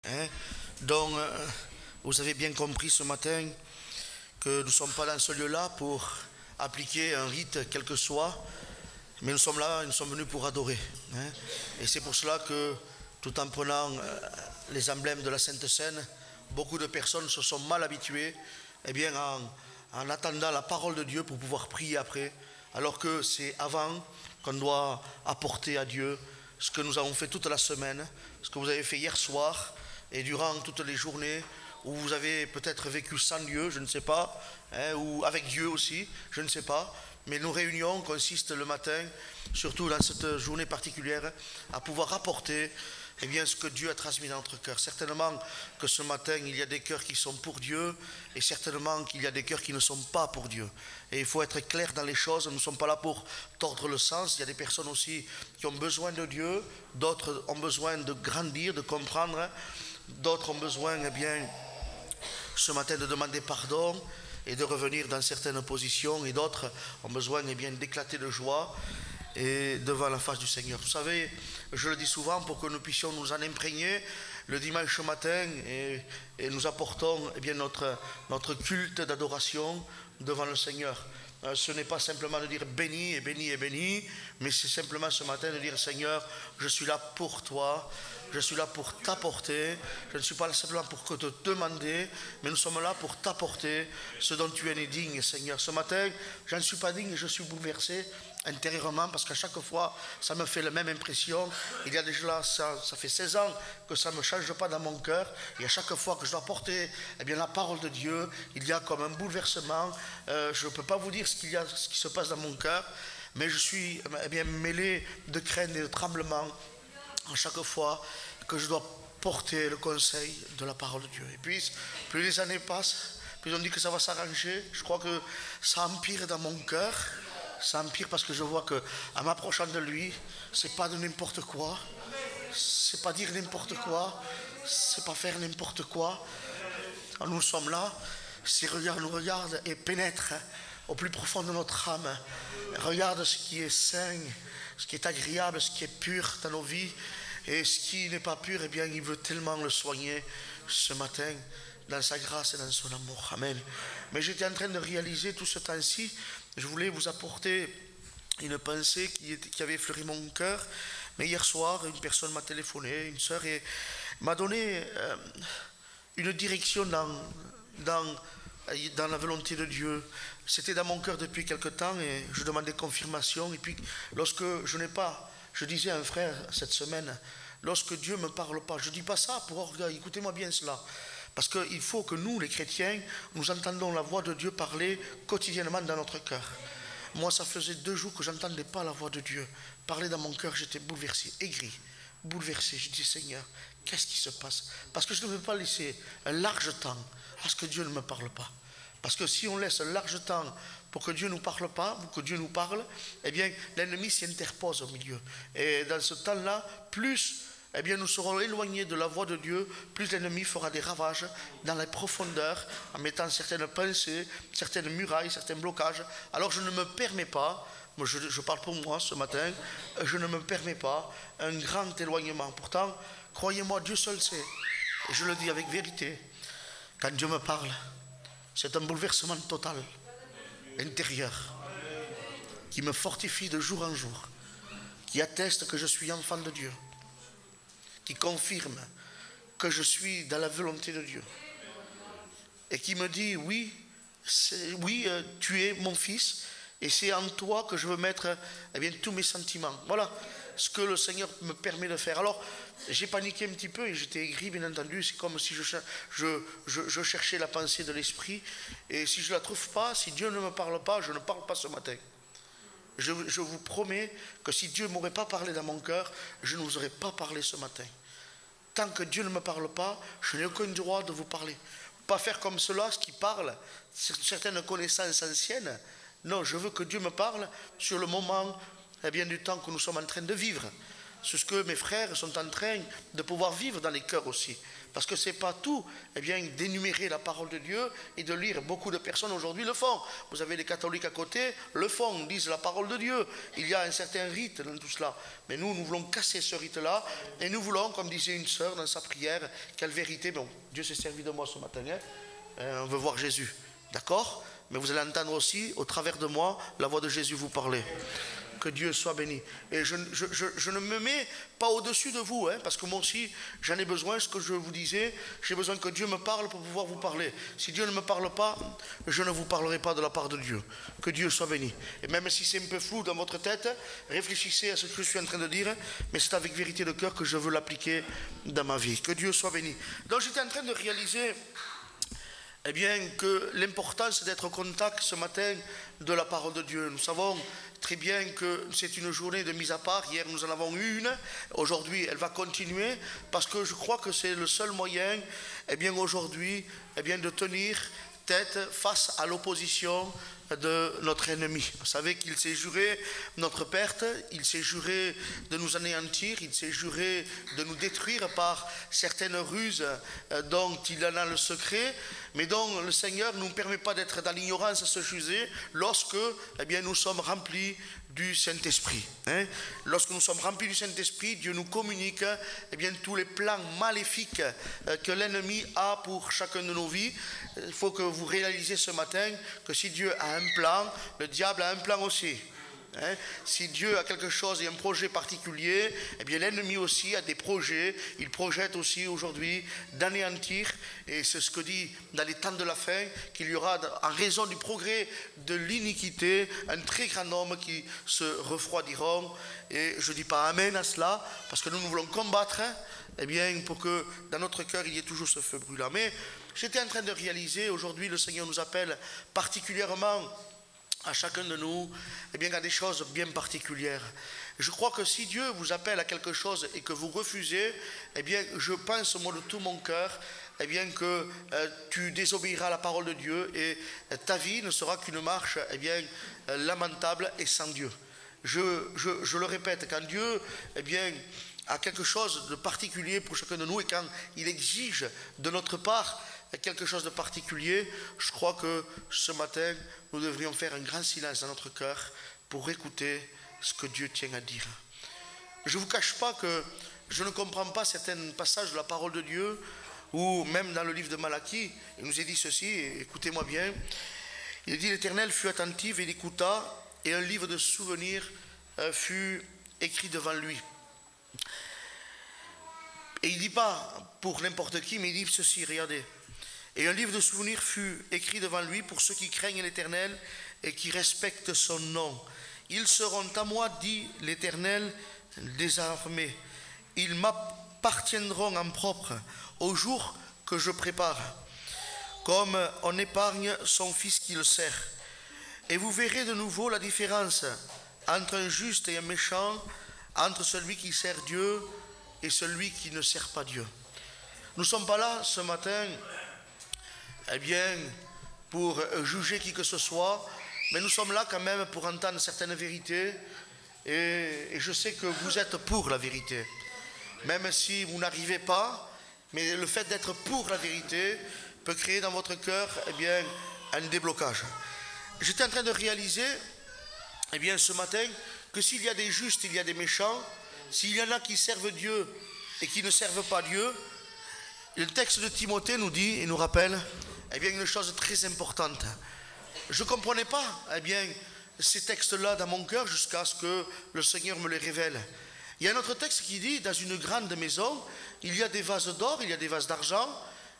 Hein. Donc, vous avez bien compris ce matin que nous ne sommes pas dans ce lieu-là pour appliquer un rite quel que soit, mais nous sommes là, nous sommes venus pour adorer. Hein. Et c'est pour cela que, tout en prenant les emblèmes de la Sainte Seine, beaucoup de personnes se sont mal habituées en attendant la parole de Dieu pour pouvoir prier après, alors que c'est avant qu'on doit apporter à Dieu ce que nous avons fait toute la semaine, ce que vous avez fait hier soir, et durant toutes les journées où vous avez peut-être vécu sans Dieu, je ne sais pas, hein, ou avec Dieu aussi, je ne sais pas, mais nos réunions consistent le matin, surtout dans cette journée particulière, à pouvoir apporter ce que Dieu a transmis dans notre cœur. Certainement que ce matin, il y a des cœurs qui sont pour Dieu, et certainement qu'il y a des cœurs qui ne sont pas pour Dieu. Et il faut être clair dans les choses, nous ne sommes pas là pour tordre le sens. Il y a des personnes aussi qui ont besoin de Dieu, d'autres ont besoin de grandir, de comprendre, d'autres ont besoin, ce matin de demander pardon et de revenir dans certaines positions, et d'autres ont besoin d'éclater de joie et devant la face du Seigneur. Vous savez, je le dis souvent pour que nous puissions nous en imprégner le dimanche matin, et nous apportons notre culte d'adoration devant le Seigneur. Ce n'est pas simplement de dire béni et béni et béni, mais c'est simplement ce matin de dire Seigneur, je suis là pour toi, je suis là pour t'apporter, je ne suis pas là simplement pour te demander, mais nous sommes là pour t'apporter ce dont tu es digne, Seigneur. Ce matin, je ne suis pas digne et je suis bouleversé intérieurement, parce qu'à chaque fois ça me fait la même impression. Il y a déjà ça fait 16 ans que ça ne me change pas dans mon cœur, et à chaque fois que je dois porter la parole de Dieu, il y a comme un bouleversement. Je ne peux pas vous dire ce qui se passe dans mon cœur, mais je suis mêlé de crainte et de tremblement à chaque fois que je dois porter le conseil de la parole de Dieu. Et puis plus les années passent, plus on dit que ça va s'arranger. Je crois que ça empire dans mon cœur. Ça empire parce que je vois que, en m'approchant de lui, c'est pas de n'importe quoi, c'est pas dire n'importe quoi, c'est pas faire n'importe quoi. Quand nous sommes là, s'il nous regarde et pénètre au plus profond de notre âme, regarde ce qui est sain, ce qui est agréable, ce qui est pur dans nos vies, et ce qui n'est pas pur, il veut tellement le soigner ce matin, dans sa grâce et dans son amour. Amen. Mais j'étais en train de réaliser tout ce temps-ci, je voulais vous apporter une pensée qui avait effleuré mon cœur. Mais hier soir, une personne m'a téléphoné, une sœur, et m'a donné une direction dans la volonté de Dieu. C'était dans mon cœur depuis quelque temps, et je demandais confirmation. Et puis, lorsque je disais à un frère cette semaine, lorsque Dieu ne me parle pas, je ne dis pas ça pour orgueil, écoutez-moi bien cela. Parce qu'il faut que nous, les chrétiens, nous entendons la voix de Dieu parler quotidiennement dans notre cœur. Moi, ça faisait 2 jours que je n'entendais pas la voix de Dieu parler dans mon cœur. J'étais bouleversé, aigri, bouleversé. Je dis Seigneur, qu'est-ce qui se passe? Parce que je ne veux pas laisser un large temps à ce que Dieu ne me parle pas. Parce que si on laisse un large temps pour que Dieu ne nous parle pas, ou que Dieu nous parle, l'ennemi s'y interpose au milieu. Et dans ce temps-là, plus nous serons éloignés de la voix de Dieu, plus l'ennemi fera des ravages dans les profondeurs, en mettant certaines pensées, certaines murailles, certains blocages. Alors je ne me permets pas, je parle pour moi ce matin, je ne me permets pas un grand éloignement. Pourtant, croyez-moi, Dieu seul sait, et je le dis avec vérité, quand Dieu me parle, c'est un bouleversement total, intérieur, qui me fortifie de jour en jour, qui atteste que je suis enfant de Dieu, qui confirme que je suis dans la volonté de Dieu, et qui me dit oui, tu es mon fils, et c'est en toi que je veux mettre tous mes sentiments. Voilà ce que le Seigneur me permet de faire. Alors j'ai paniqué un petit peu et j'étais aigri, bien entendu. C'est comme si je cherchais la pensée de l'esprit, et si je ne la trouve pas, si Dieu ne me parle pas, je ne parle pas ce matin. Je vous promets que si Dieu ne m'aurait pas parlé dans mon cœur, je ne vous aurais pas parlé ce matin. Tant que Dieu ne me parle pas, je n'ai aucun droit de vous parler. Pas faire comme ceux-là, ce qui parlent, certaines connaissances anciennes. Non, je veux que Dieu me parle sur le moment du temps que nous sommes en train de vivre. c'est ce que mes frères sont en train de pouvoir vivre dans les cœurs aussi. Parce que ce n'est pas tout, eh bien, d'énumérer la parole de Dieu et de lire. Beaucoup de personnes aujourd'hui le font. Vous avez les catholiques à côté, le font, disent la parole de Dieu. Il y a un certain rite dans tout cela. Mais nous voulons casser ce rite-là. Et nous voulons, comme disait une sœur dans sa prière, quelle vérité. Bon, Dieu s'est servi de moi ce matin. On veut voir Jésus. D'accord? Mais vous allez entendre aussi, au travers de moi, la voix de Jésus vous parler. Que Dieu soit béni. Et je ne me mets pas au-dessus de vous, parce que moi aussi, j'en ai besoin, ce que je vous disais, j'ai besoin que Dieu me parle pour pouvoir vous parler. Si Dieu ne me parle pas, je ne vous parlerai pas de la part de Dieu. Que Dieu soit béni. Et même si c'est un peu flou dans votre tête, réfléchissez à ce que je suis en train de dire, mais c'est avec vérité de cœur que je veux l'appliquer dans ma vie. Que Dieu soit béni. Donc j'étais en train de réaliser eh bien, que l'importance d'être au contact ce matin de la parole de Dieu. Nous savons très bien que c'est une journée de mise à part. Hier, nous en avons eu une. Aujourd'hui, elle va continuer parce que je crois que c'est le seul moyen, eh bien, aujourd'hui, eh bien, de tenir tête face à l'opposition de notre ennemi. Vous savez qu'il s'est juré notre perte, il s'est juré de nous anéantir, il s'est juré de nous détruire par certaines ruses dont il en a le secret, mais dont le Seigneur ne nous permet pas d'être dans l'ignorance à ce sujet lorsque eh bien, nous sommes remplis du Saint-Esprit. Lorsque nous sommes remplis du Saint-Esprit, Dieu nous communique eh bien, tous les plans maléfiques que l'ennemi a pour chacune de nos vies. Il faut que vous réalisiez ce matin que si Dieu a un plan, le diable a un plan aussi. Si Dieu a quelque chose et un projet particulier, eh bien l'ennemi aussi a des projets. Il projette aussi aujourd'hui d'anéantir, et c'est ce que dit dans les temps de la fin, qu'il y aura, en raison du progrès de l'iniquité, un très grand nombre qui se refroidiront. Et je ne dis pas amen à cela, parce que nous voulons combattre, eh bien, pour que dans notre cœur il y ait toujours ce feu brûlant. Mais j'étais en train de réaliser, aujourd'hui le Seigneur nous appelle particulièrement à chacun de nous, eh bien, à des choses bien particulières. Je crois que si Dieu vous appelle à quelque chose et que vous refusez, eh bien, je pense, moi, de tout mon cœur, eh bien, que tu désobéiras à la parole de Dieu et ta vie ne sera qu'une marche, eh bien, lamentable et sans Dieu. Je le répète, quand Dieu, eh bien, a quelque chose de particulier pour chacun de nous et quand il exige de notre part quelque chose de particulier, je crois que ce matin, nous devrions faire un grand silence dans notre cœur pour écouter ce que Dieu tient à dire. Je ne vous cache pas que je ne comprends pas certains passages de la parole de Dieu, ou même dans le livre de Malachie, il nous est dit ceci, écoutez-moi bien, il dit: l'Éternel fut attentif et il écouta, et un livre de souvenirs fut écrit devant lui. Et il ne dit pas pour n'importe qui, mais il dit ceci, regardez. Et un livre de souvenirs fut écrit devant lui pour ceux qui craignent l'Éternel et qui respectent son nom. Ils seront à moi, dit l'Éternel des armées. Ils m'appartiendront en propre au jour que je prépare, comme on épargne son fils qui le sert. Et vous verrez de nouveau la différence entre un juste et un méchant, entre celui qui sert Dieu et celui qui ne sert pas Dieu. Nous ne sommes pas là ce matin, eh bien, pour juger qui que ce soit, mais nous sommes là quand même pour entendre certaines vérités, et je sais que vous êtes pour la vérité, même si vous n'arrivez pas, mais le fait d'être pour la vérité peut créer dans votre cœur, eh bien, un déblocage. J'étais en train de réaliser, eh bien, ce matin, que s'il y a des justes, il y a des méchants. S'il y en a qui servent Dieu et qui ne servent pas Dieu, le texte de Timothée nous dit et nous rappelle, eh bien, une chose très importante. Je ne comprenais pas, eh bien, ces textes-là dans mon cœur jusqu'à ce que le Seigneur me les révèle. Il y a un autre texte qui dit, dans une grande maison, il y a des vases d'or, il y a des vases d'argent,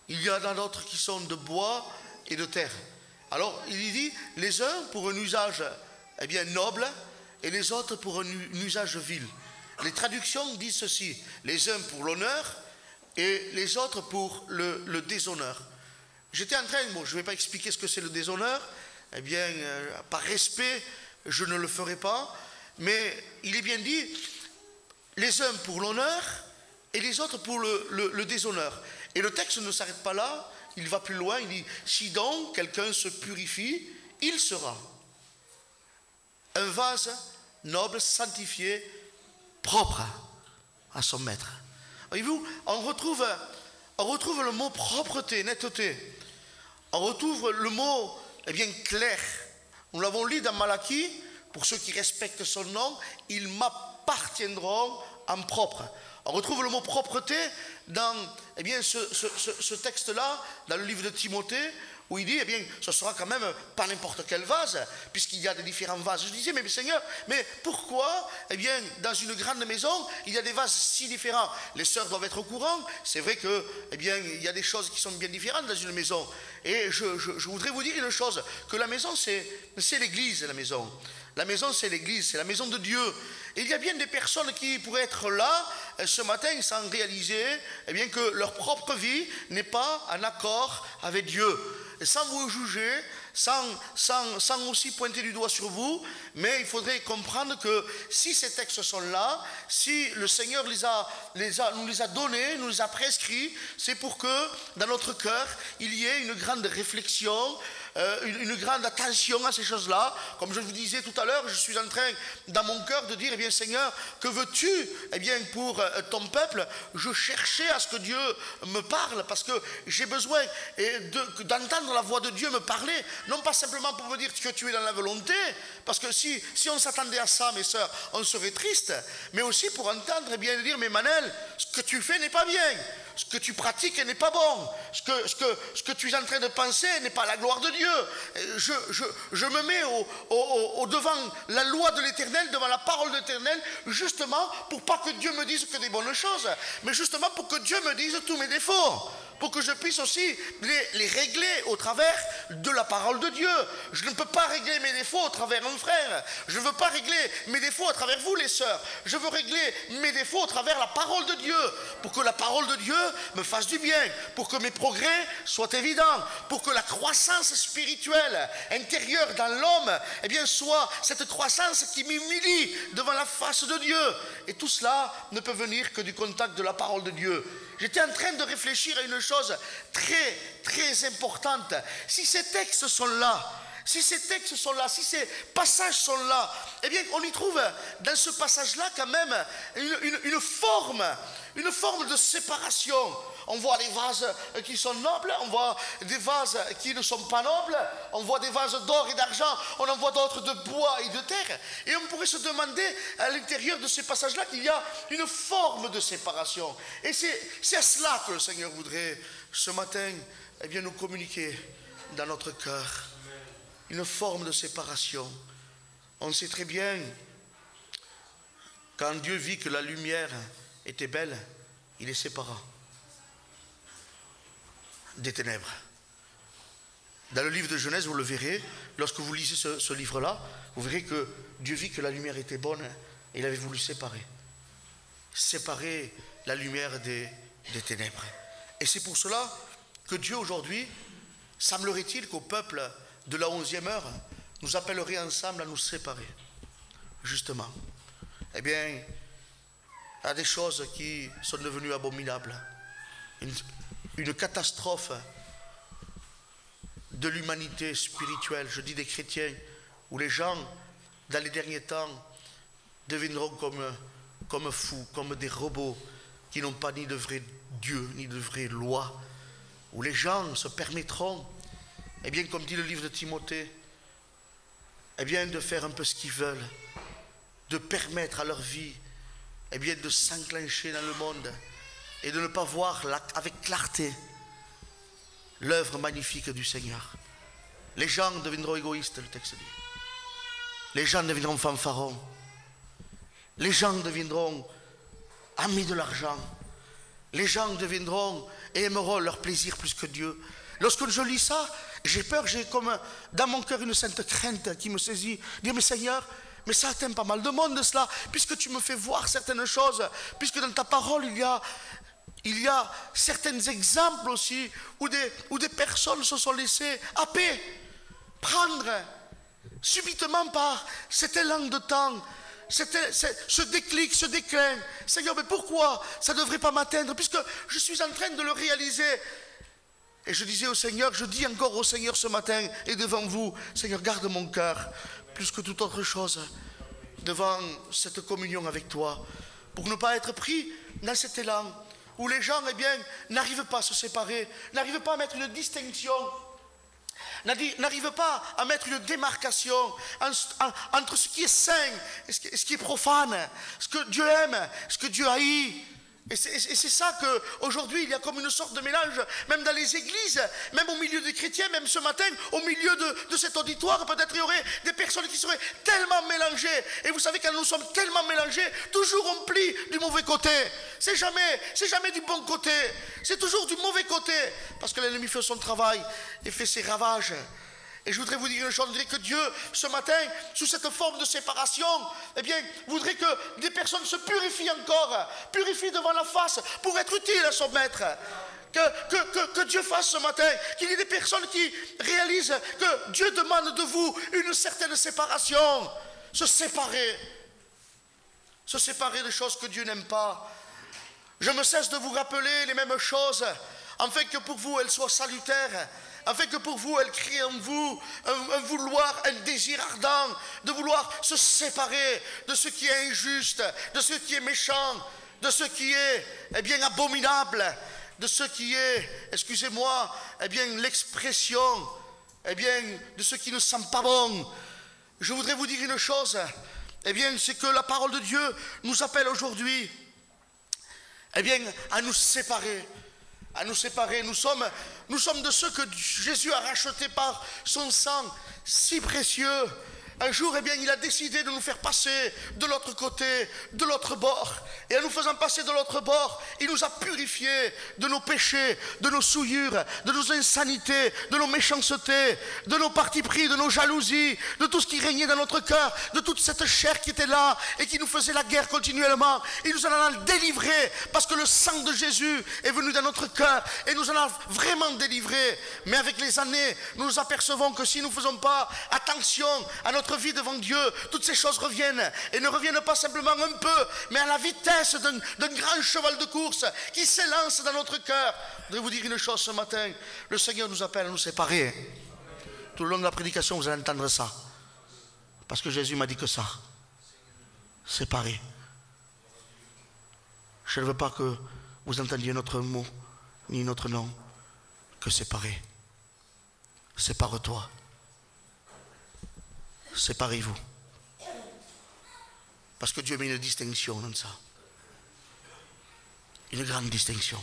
il y en a d'autres qui sont de bois et de terre. Alors, il dit, les uns pour un usage, eh bien, noble, et les autres pour un usage vil. Les traductions disent ceci, les uns pour l'honneur et les autres pour le déshonneur. J'étais en train, bon, je ne vais pas expliquer ce que c'est le déshonneur, eh bien, par respect, je ne le ferai pas, mais il est bien dit, les uns pour l'honneur et les autres pour le déshonneur. Et le texte ne s'arrête pas là, il va plus loin, il dit, si donc quelqu'un se purifie, il sera un vase noble, sanctifié, propre. à son maître. Voyez-vous, on retrouve le mot propreté, netteté. On retrouve le mot, eh bien, clair. Nous l'avons lu dans Malachie, pour ceux qui respectent son nom, ils m'appartiendront en propre. On retrouve le mot propreté dans, eh bien, ce texte-là, dans le livre de Timothée, où il dit, eh bien, ce sera quand même pas n'importe quel vase, puisqu'il y a des différents vases. Je disais, mais Seigneur, mais pourquoi, eh bien, dans une grande maison, il y a des vases si différents? Les sœurs doivent être au courant. C'est vrai que, eh bien, il y a des choses qui sont bien différentes dans une maison. Et je voudrais vous dire une chose, que la maison, c'est l'église, la maison. La maison, c'est l'église, c'est la maison de Dieu. Et il y a bien des personnes qui pourraient être là ce matin sans réaliser, eh bien, que leur propre vie n'est pas en accord avec Dieu. Et sans vous juger, sans aussi pointer du doigt sur vous, mais il faudrait comprendre que si ces textes sont là, si le Seigneur nous les a donnés, nous les a prescrits, c'est pour que dans notre cœur, il y ait une grande réflexion, une grande attention à ces choses-là. Comme je vous disais tout à l'heure, je suis en train, dans mon cœur, de dire, eh bien Seigneur, que veux-tu, eh bien, pour ton peuple? Je cherchais à ce que Dieu me parle, parce que j'ai besoin d'entendre la voix de Dieu me parler, non pas simplement pour me dire que tu es dans la volonté, parce que si on s'attendait à ça, mes sœurs, on serait triste, mais aussi pour entendre, eh bien, dire, mais Manel, ce que tu fais n'est pas bien, ce que tu pratiques n'est pas bon, ce que tu es en train de penser n'est pas la gloire de Dieu. Je me mets devant la loi de l'Éternel, devant la parole de l'Éternel, justement pour pas que Dieu me dise que des bonnes choses, mais justement pour que Dieu me dise tous mes défauts, pour que je puisse aussi les régler au travers de la parole de Dieu. Je ne peux pas régler mes défauts au travers un frère. Je ne veux pas régler mes défauts à travers vous, les sœurs. Je veux régler mes défauts au travers la parole de Dieu, pour que la parole de Dieu me fasse du bien, pour que mes progrès soient évidents, pour que la croissance spirituelle intérieure dans l'homme, eh bien, soit cette croissance qui m'humilie devant la face de Dieu. Et tout cela ne peut venir que du contact de la parole de Dieu. J'étais en train de réfléchir à une chose très, très importante. Si ces textes sont là, si ces passages sont là, eh bien, on y trouve dans ce passage-là quand même une forme de séparation. On voit les vases qui sont nobles, on voit des vases qui ne sont pas nobles, on voit des vases d'or et d'argent, on en voit d'autres de bois et de terre. Et on pourrait se demander à l'intérieur de ces passages-là qu'il y a une forme de séparation. Et c'est à cela que le Seigneur voudrait ce matin, eh bien, nous communiquer dans notre cœur. Une forme de séparation. On sait très bien, quand Dieu vit que la lumière était belle, il les sépara des ténèbres. Dans le livre de Genèse, vous le verrez, lorsque vous lisez ce livre-là, vous verrez que Dieu vit que la lumière était bonne et il avait voulu séparer la lumière des ténèbres. Et c'est pour cela que Dieu aujourd'hui, semblerait-il qu'au peuple de la 11e heure, nous appellerait ensemble à nous séparer, justement. Eh bien, il y a des choses qui sont devenues abominables. Une catastrophe de l'humanité spirituelle, je dis des chrétiens, où les gens, dans les derniers temps, deviendront comme fous, comme des robots, qui n'ont pas ni de vrai Dieu, ni de vraie loi, où les gens se permettront, eh bien, comme dit le livre de Timothée, eh bien, de faire un peu ce qu'ils veulent, de permettre à leur vie, eh bien, de s'enclencher dans le monde et de ne pas voir avec clarté l'œuvre magnifique du Seigneur. Les gens deviendront égoïstes, le texte dit. Les gens deviendront fanfarons. Les gens deviendront amis de l'argent. Les gens deviendront et aimeront leur plaisir plus que Dieu. Lorsque je lis ça, j'ai peur, j'ai comme dans mon cœur une sainte crainte qui me saisit. Dire, mais Seigneur, mais ça atteint pas mal de monde de cela, puisque tu me fais voir certaines choses, puisque dans ta parole il y a certains exemples aussi où des personnes se sont laissées happer, prendre subitement par cet élan de temps, ce déclic, ce déclin. Seigneur, mais pourquoi ça ne devrait pas m'atteindre, puisque je suis en train de le réaliser. Et je disais au Seigneur, je dis encore au Seigneur ce matin et devant vous, Seigneur, garde mon cœur plus que toute autre chose devant cette communion avec toi, pour ne pas être pris dans cet élan où les gens, eh bien, n'arrivent pas à se séparer, n'arrivent pas à mettre une distinction, n'arrivent pas à mettre une démarcation entre ce qui est saint et ce qui est profane, ce que Dieu aime, ce que Dieu haït. Et c'est ça qu'aujourd'hui, il y a comme une sorte de mélange, même dans les églises, même au milieu des chrétiens, même ce matin, au milieu de cet auditoire, peut-être il y aurait des personnes qui seraient tellement mélangées. Et vous savez, quand nous sommes tellement mélangés, toujours on plie du mauvais côté. C'est jamais du bon côté. C'est toujours du mauvais côté. Parce que l'ennemi fait son travail et fait ses ravages. Et je voudrais vous dire une chose, je voudrais que Dieu, ce matin, sous cette forme de séparation, eh bien, voudrait que des personnes se purifient encore, purifient devant la face pour être utiles à son maître. Que Dieu fasse ce matin, qu'il y ait des personnes qui réalisent que Dieu demande de vous une certaine séparation, se séparer des choses que Dieu n'aime pas. Je me cesse de vous rappeler les mêmes choses, afin que pour vous elles soient salutaires, afin que pour vous, elle crée en vous un vouloir, un désir ardent de vouloir se séparer de ce qui est injuste, de ce qui est méchant, de ce qui est, eh bien, abominable, de ce qui est, excusez-moi, eh bien, l'expression, eh bien, de ce qui ne sent pas bon. Je voudrais vous dire une chose, eh bien, c'est que la parole de Dieu nous appelle aujourd'hui, eh bien, à nous séparer. Nous sommes de ceux que Jésus a rachetés par son sang si précieux. Un jour, eh bien, il a décidé de nous faire passer de l'autre côté, de l'autre bord. Et en nous faisant passer de l'autre bord, il nous a purifiés de nos péchés, de nos souillures, de nos insanités, de nos méchancetés, de nos partis pris, de nos jalousies, de tout ce qui régnait dans notre cœur, de toute cette chair qui était là et qui nous faisait la guerre continuellement. Il nous en a délivrés parce que le sang de Jésus est venu dans notre cœur et nous en a vraiment délivrés. Mais avec les années, nous nous apercevons que si nous ne faisons pas attention à notre vie devant Dieu, toutes ces choses reviennent et ne reviennent pas simplement un peu, mais à la vitesse d'un grand cheval de course qui s'élance dans notre cœur. Je voudrais vous dire une chose ce matin, le Seigneur nous appelle à nous séparer. Tout le long de la prédication, vous allez entendre ça, parce que Jésus m'a dit que ça, séparer. Je ne veux pas que vous entendiez notre mot ni notre nom, que séparer. Sépare-toi. Séparez-vous. Parce que Dieu met une distinction dans ça. Une grande distinction.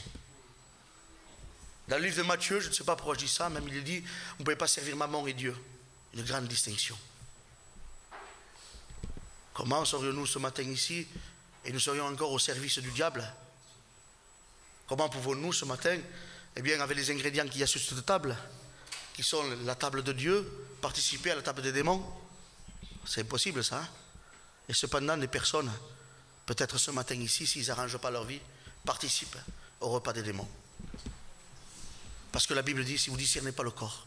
Dans le livre de Matthieu, je ne sais pas pourquoi je dis ça, même il dit, vous ne pouvez pas servir maman et Dieu. Une grande distinction. Comment serions-nous ce matin ici et nous serions encore au service du diable? Comment pouvons-nous ce matin, eh bien, avec les ingrédients qu'il y a sur cette table, qui sont la table de Dieu, participer à la table des démons? C'est impossible ça. Et cependant, des personnes, peut-être ce matin ici, s'ils n'arrangent pas leur vie, participent au repas des démons. Parce que la Bible dit, si vous ne discernez pas le corps,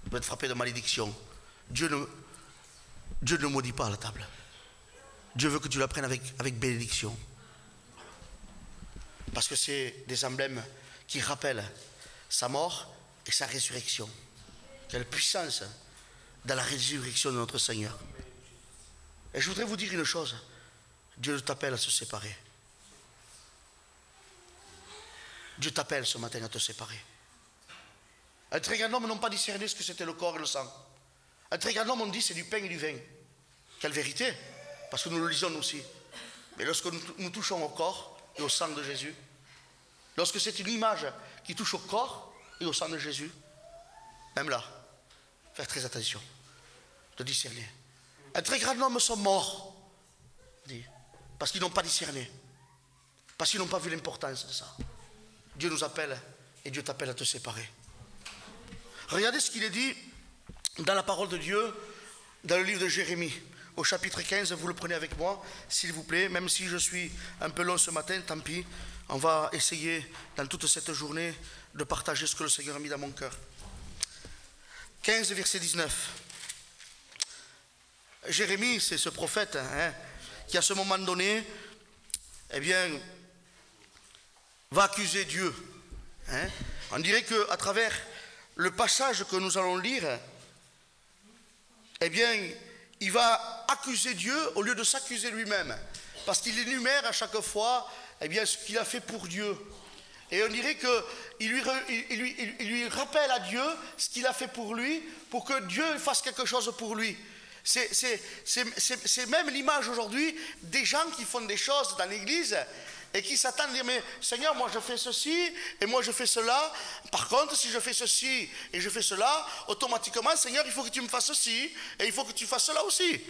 vous êtes frappé de malédiction. Dieu ne maudit pas à la table. Dieu veut que tu la prennes avec bénédiction. Parce que c'est des emblèmes qui rappellent sa mort et sa résurrection. Quelle puissance dans la résurrection de notre Seigneur. Et je voudrais vous dire une chose. Dieu t'appelle à se séparer. Dieu t'appelle ce matin à te séparer. Un très grand homme n'ont pas discerné ce que c'était le corps et le sang. Un très grand homme, on dit, c'est du pain et du vin. Quelle vérité, parce que nous le lisons aussi. Mais lorsque nous touchons au corps et au sang de Jésus, lorsque c'est une image qui touche au corps et au sang de Jésus, même là, faire très attention de discerner. Un très grand nombre sont morts, dit, parce qu'ils n'ont pas discerné, parce qu'ils n'ont pas vu l'importance de ça. Dieu nous appelle et Dieu t'appelle à te séparer. Regardez ce qu'il est dit dans la parole de Dieu, dans le livre de Jérémie, au chapitre 15, vous le prenez avec moi, s'il vous plaît, même si je suis un peu long ce matin, tant pis, on va essayer dans toute cette journée de partager ce que le Seigneur a mis dans mon cœur. 15, verset 19. Jérémie, c'est ce prophète qui à ce moment donné, eh bien, va accuser Dieu. On dirait qu'à travers le passage que nous allons lire, eh bien, il va accuser Dieu au lieu de s'accuser lui-même. Parce qu'il énumère à chaque fois eh bien, ce qu'il a fait pour Dieu. Et on dirait qu'il lui rappelle à Dieu ce qu'il a fait pour lui, pour que Dieu fasse quelque chose pour lui. C'est même l'image aujourd'hui des gens qui font des choses dans l'église et qui s'attendent à dire, mais Seigneur, moi je fais ceci et moi je fais cela. Par contre, si je fais ceci et je fais cela, automatiquement, Seigneur, il faut que tu me fasses ceci et il faut que tu fasses cela aussi.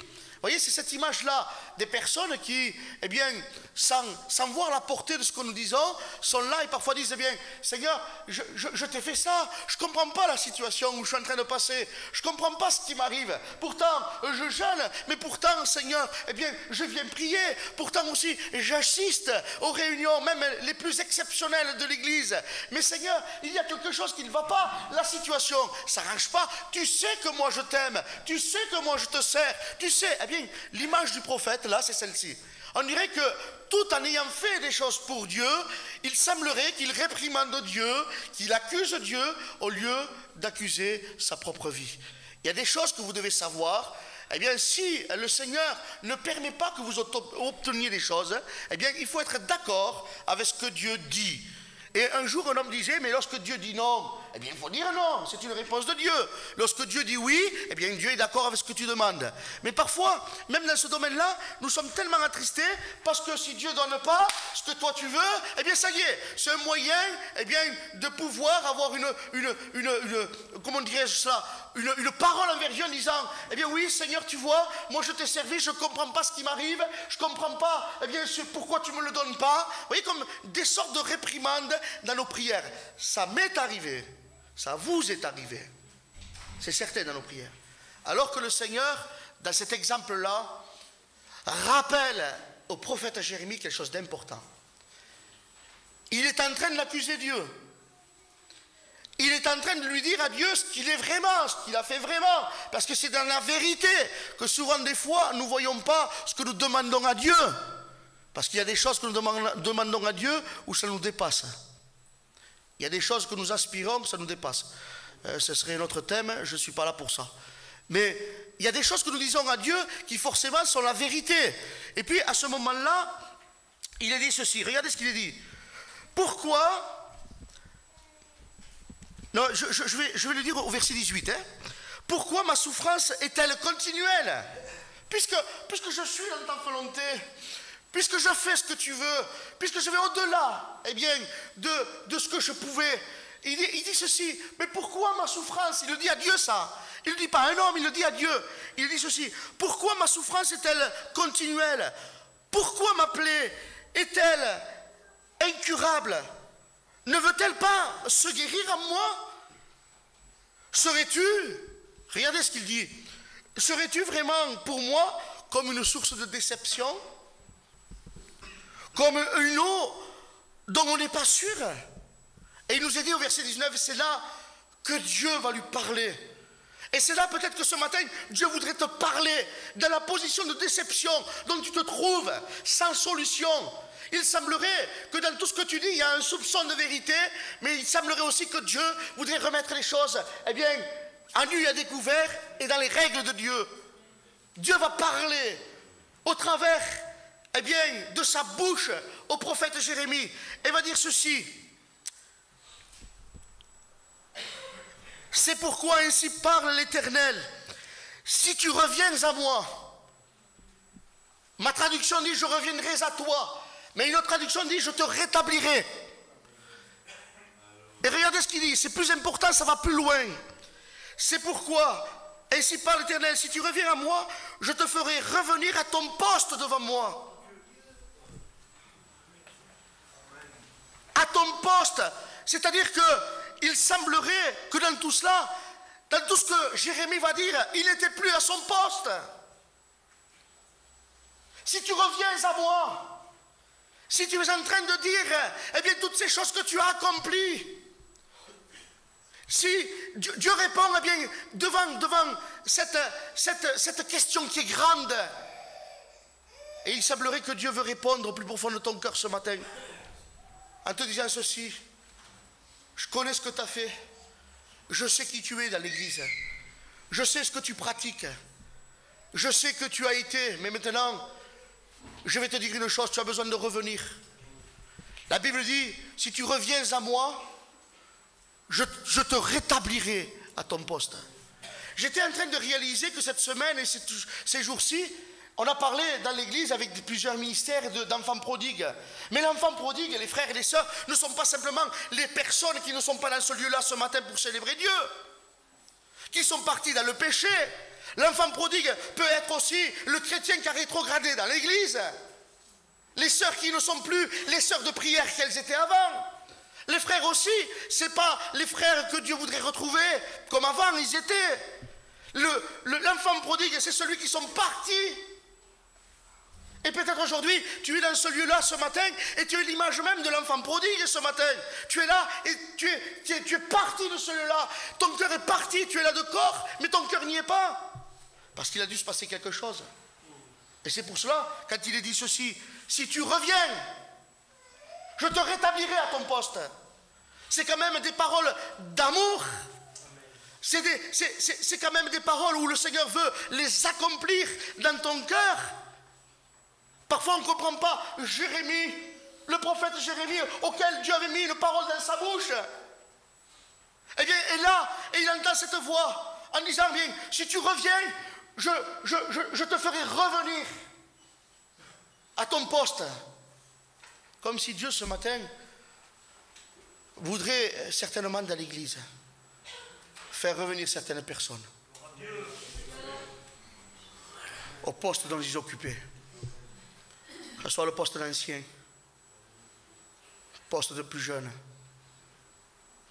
Vous voyez, c'est cette image-là des personnes qui, eh bien, sans voir la portée de ce que nous disons, sont là et parfois disent, eh bien, Seigneur, je t'ai fait ça, je ne comprends pas la situation où je suis en train de passer, je ne comprends pas ce qui m'arrive. Pourtant, je jeûne, mais pourtant, Seigneur, eh bien, je viens prier. Pourtant aussi, j'assiste aux réunions, même les plus exceptionnelles de l'Église. Mais Seigneur, il y a quelque chose qui ne va pas. La situation ne s'arrange pas. Tu sais que moi je t'aime, tu sais que moi je te sers, tu sais. Eh bien, l'image du prophète, là, c'est celle-ci. On dirait que tout en ayant fait des choses pour Dieu, il semblerait qu'il réprimande Dieu, qu'il accuse Dieu au lieu d'accuser sa propre vie. Il y a des choses que vous devez savoir. Eh bien, si le Seigneur ne permet pas que vous obteniez des choses, eh bien, il faut être d'accord avec ce que Dieu dit. Et un jour, un homme disait, mais lorsque Dieu dit non, eh bien, il faut dire non, c'est une réponse de Dieu. Lorsque Dieu dit oui, eh bien, Dieu est d'accord avec ce que tu demandes. Mais parfois, même dans ce domaine-là, nous sommes tellement attristés, parce que si Dieu ne donne pas ce que toi tu veux, eh bien, ça y est, c'est un moyen, eh bien, de pouvoir avoir comment dirais-je cela, une parole envers Dieu en disant, eh bien oui Seigneur, tu vois, moi je t'ai servi, je ne comprends pas ce qui m'arrive, je ne comprends pas, eh bien pourquoi tu ne me le donnes pas. Vous voyez, comme des sortes de réprimandes dans nos prières. Ça m'est arrivé, ça vous est arrivé, c'est certain, dans nos prières. Alors que le Seigneur, dans cet exemple-là, rappelle au prophète Jérémie quelque chose d'important. Il est en train d'accuser Dieu. Il est en train de lui dire à Dieu ce qu'il est vraiment, ce qu'il a fait vraiment. Parce que c'est dans la vérité que souvent des fois nous ne voyons pas ce que nous demandons à Dieu. Parce qu'il y a des choses que nous demandons à Dieu où ça nous dépasse. Il y a des choses que nous aspirons, ça nous dépasse. Ce serait un autre thème, je ne suis pas là pour ça. Mais il y a des choses que nous disons à Dieu qui forcément sont la vérité. Et puis à ce moment-là, il a dit ceci, regardez ce qu'il a dit. Pourquoi... Non, je vais le dire au verset 18. Hein. Pourquoi ma souffrance est-elle continuelle? Puisque je suis dans ta volonté, puisque je fais ce que tu veux, puisque je vais au-delà, eh bien, de ce que je pouvais. Il dit ceci, mais pourquoi ma souffrance? Il le dit à Dieu ça. Il ne le dit pas à un homme, il le dit à Dieu. Il dit ceci, pourquoi ma souffrance est-elle continuelle? Pourquoi ma plaie est-elle incurable? Ne veut-elle pas se guérir en moi? Serais-tu, regardez ce qu'il dit, serais-tu vraiment pour moi comme une source de déception? Comme une eau dont on n'est pas sûr? Et il nous est dit au verset 19, c'est là que Dieu va lui parler. Et c'est là peut-être que ce matin, Dieu voudrait te parler dans la position de déception dont tu te trouves, sans solution. Il semblerait que dans tout ce que tu dis, il y a un soupçon de vérité, mais il semblerait aussi que Dieu voudrait remettre les choses, eh bien, à nu et à découvert et dans les règles de Dieu. Dieu va parler au travers, eh bien, de sa bouche au prophète Jérémie et va dire ceci. C'est pourquoi ainsi parle l'Éternel. Si tu reviens à moi, ma traduction dit je reviendrai à toi. Mais une autre traduction dit, je te rétablirai. Et regardez ce qu'il dit, c'est plus important, ça va plus loin. C'est pourquoi, ainsi parle l'Éternel, si tu reviens à moi, je te ferai revenir à ton poste devant moi. À ton poste. C'est-à-dire qu'il semblerait que dans tout cela, dans tout ce que Jérémie va dire, il n'était plus à son poste. Si tu reviens à moi, si tu es en train de dire, eh bien, toutes ces choses que tu as accomplies, si Dieu répond, eh bien, devant cette question qui est grande, et il semblerait que Dieu veut répondre au plus profond de ton cœur ce matin, en te disant ceci, je connais ce que tu as fait, je sais qui tu es dans l'église, je sais ce que tu pratiques, je sais que tu as été, mais maintenant, je vais te dire une chose, tu as besoin de revenir. La Bible dit, si tu reviens à moi, je te rétablirai à ton poste. J'étais en train de réaliser que cette semaine et ces jours-ci, on a parlé dans l'église avec plusieurs ministères d'enfants prodigues. Mais l'enfant prodigue, les frères et les sœurs, ne sont pas simplement les personnes qui ne sont pas dans ce lieu-là ce matin pour célébrer Dieu, qui sont partis dans le péché. L'enfant prodigue peut être aussi le chrétien qui a rétrogradé dans l'église. Les sœurs qui ne sont plus les sœurs de prière qu'elles étaient avant. Les frères aussi, ce n'est pas les frères que Dieu voudrait retrouver comme avant ils étaient. L'enfant prodigue, c'est celui qui sont partis. Et peut-être aujourd'hui, tu es dans ce lieu-là ce matin et tu es l'image même de l'enfant prodigue ce matin. Tu es là et tu es parti de ce lieu-là. Ton cœur est parti, tu es là de corps, mais ton cœur n'y est pas. Parce qu'il a dû se passer quelque chose. Et c'est pour cela, quand il est dit ceci, si tu reviens, je te rétablirai à ton poste. C'est quand même des paroles d'amour. C'est quand même des paroles où le Seigneur veut les accomplir dans ton cœur. Parfois on ne comprend pas Jérémie, le prophète Jérémie, auquel Dieu avait mis une parole dans sa bouche. Et bien, et là, il entend cette voix en disant, bien, si tu reviens, je te ferai revenir à ton poste. Comme si Dieu ce matin voudrait certainement dans l'église faire revenir certaines personnes au poste dont ils occupaient. Que ce soit le poste d'ancien, le poste de plus jeune,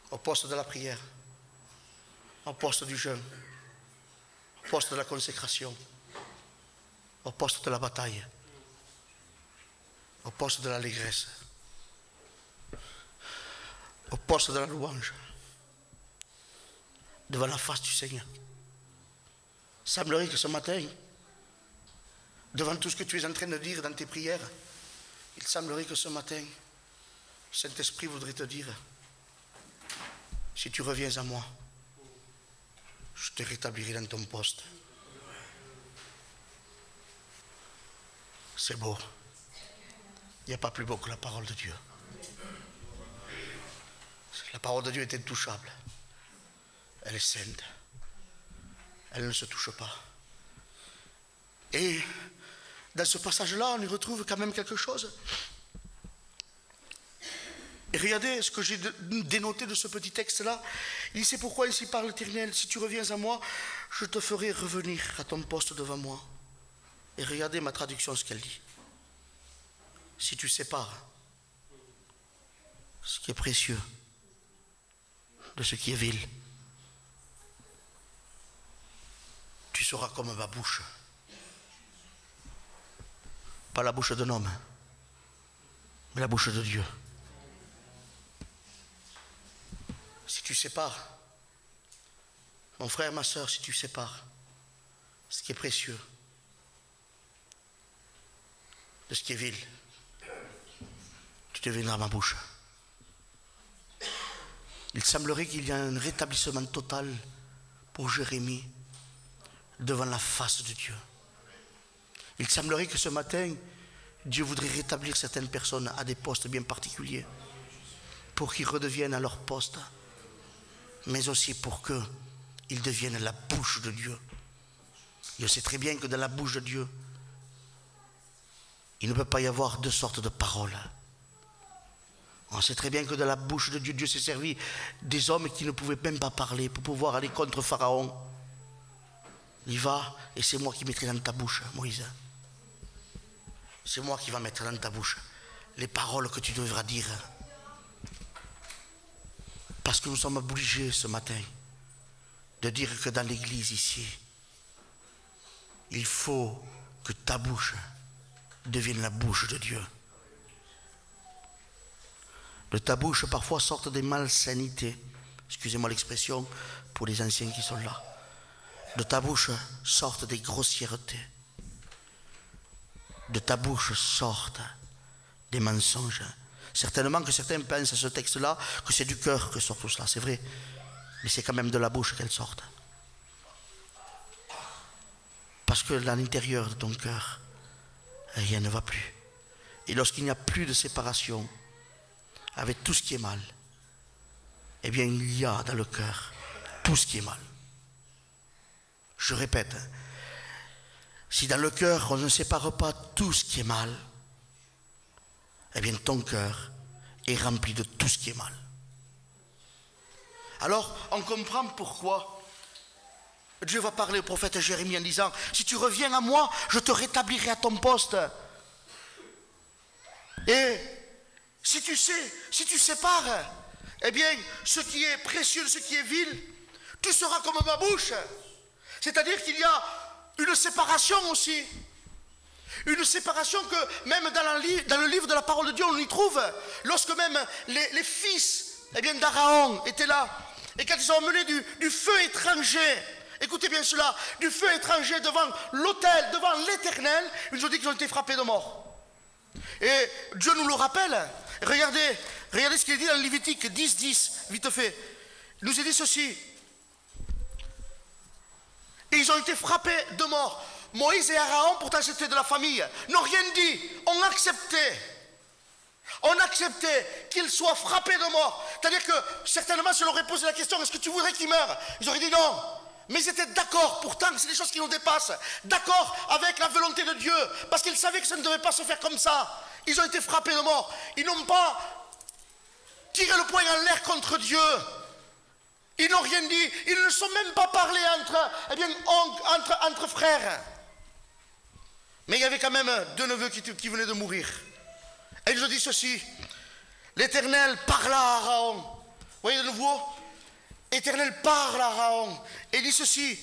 au poste de la prière, au poste du jeûne, au poste de la consécration, au poste de la bataille, au poste de l'allégresse, au poste de la louange, devant la face du Seigneur. Il semblerait que ce matin, devant tout ce que tu es en train de dire dans tes prières, il semblerait que ce matin, le Saint-Esprit voudrait te dire, si tu reviens à moi, je te rétablirai dans ton poste. C'est beau. Il n'y a pas plus beau que la parole de Dieu. La parole de Dieu est intouchable. Elle est sainte. Elle ne se touche pas. Et dans ce passage-là, on y retrouve quand même quelque chose. Et regardez ce que j'ai dénoté de ce petit texte-là. Il dit, c'est pourquoi ici parle l'Éternel, si tu reviens à moi, je te ferai revenir à ton poste devant moi. Et regardez ma traduction, ce qu'elle dit. Si tu sépares ce qui est précieux de ce qui est vil, tu seras comme ma bouche. Pas la bouche d'un homme, mais la bouche de Dieu. Si tu sépares, mon frère, ma soeur, si tu sépares ce qui est précieux de ce qui est vil, tu deviendras ma bouche. Il semblerait qu'il y ait un rétablissement total pour Jérémie devant la face de Dieu. Il semblerait que ce matin, Dieu voudrait rétablir certaines personnes à des postes bien particuliers pour qu'ils redeviennent à leur poste, mais aussi pour qu'ils deviennent la bouche de Dieu. Et on sait très bien que dans la bouche de Dieu, il ne peut pas y avoir deux sortes de paroles. On sait très bien que dans la bouche de Dieu, Dieu s'est servi des hommes qui ne pouvaient même pas parler pour pouvoir aller contre Pharaon. Il va, et c'est moi qui mettrai dans ta bouche, Moïse. C'est moi qui va mettre dans ta bouche les paroles que tu devras dire. Parce que nous sommes obligés ce matin de dire que dans l'église ici, il faut que ta bouche devienne la bouche de Dieu. De ta bouche parfois sortent des malsanités, excusez-moi l'expression pour les anciens qui sont là. De ta bouche sortent des grossièretés. De ta bouche sortent des mensonges. Certainement que certains pensent à ce texte-là que c'est du cœur que sort tout cela, c'est vrai. Mais c'est quand même de la bouche qu'elles sortent. Parce que dans l'intérieur de ton cœur, rien ne va plus. Et lorsqu'il n'y a plus de séparation, avec tout ce qui est mal, eh bien il y a dans le cœur tout ce qui est mal. Je répète, si dans le cœur on ne sépare pas tout ce qui est mal, eh bien ton cœur est rempli de tout ce qui est mal. Alors on comprend pourquoi Dieu va parler au prophète Jérémie en disant, si tu reviens à moi, je te rétablirai à ton poste. Et si tu sépares, eh bien, ce qui est précieux, ce qui est vil, tu seras comme ma bouche. C'est-à-dire qu'il y a une séparation aussi. Une séparation que même dans le livre de la parole de Dieu, on y trouve. Lorsque même les fils d'Aaron étaient là, et quand ils ont emmené du feu étranger, écoutez bien cela, du feu étranger devant l'autel, devant l'Éternel, ils ont dit qu'ils ont été frappés de mort. Et Dieu nous le rappelle. Regardez ce qu'il est dit dans Lévitique 10, vite fait. Il nous est dit ceci. Et ils ont été frappés de mort. Moïse et Aaron, pourtant c'était de la famille, n'ont rien dit. On acceptait qu'ils soient frappés de mort. C'est-à-dire que certainement, si on leur aurait posé la question, est-ce que tu voudrais qu'ils meurent? Ils auraient dit non. Mais ils étaient d'accord, pourtant c'est des choses qui nous dépassent. D'accord avec la volonté de Dieu, parce qu'ils savaient que ça ne devait pas se faire comme ça. Ils ont été frappés de mort. Ils n'ont pas tiré le poing en l'air contre Dieu. Ils n'ont rien dit. Ils ne sont même pas parlé entre frères. Mais il y avait quand même 2 neveux qui venaient de mourir. Et ils ont dit ceci. L'Éternel parla à Aaron. Vous voyez de nouveau? L'Éternel parle à Aaron. Et dit ceci.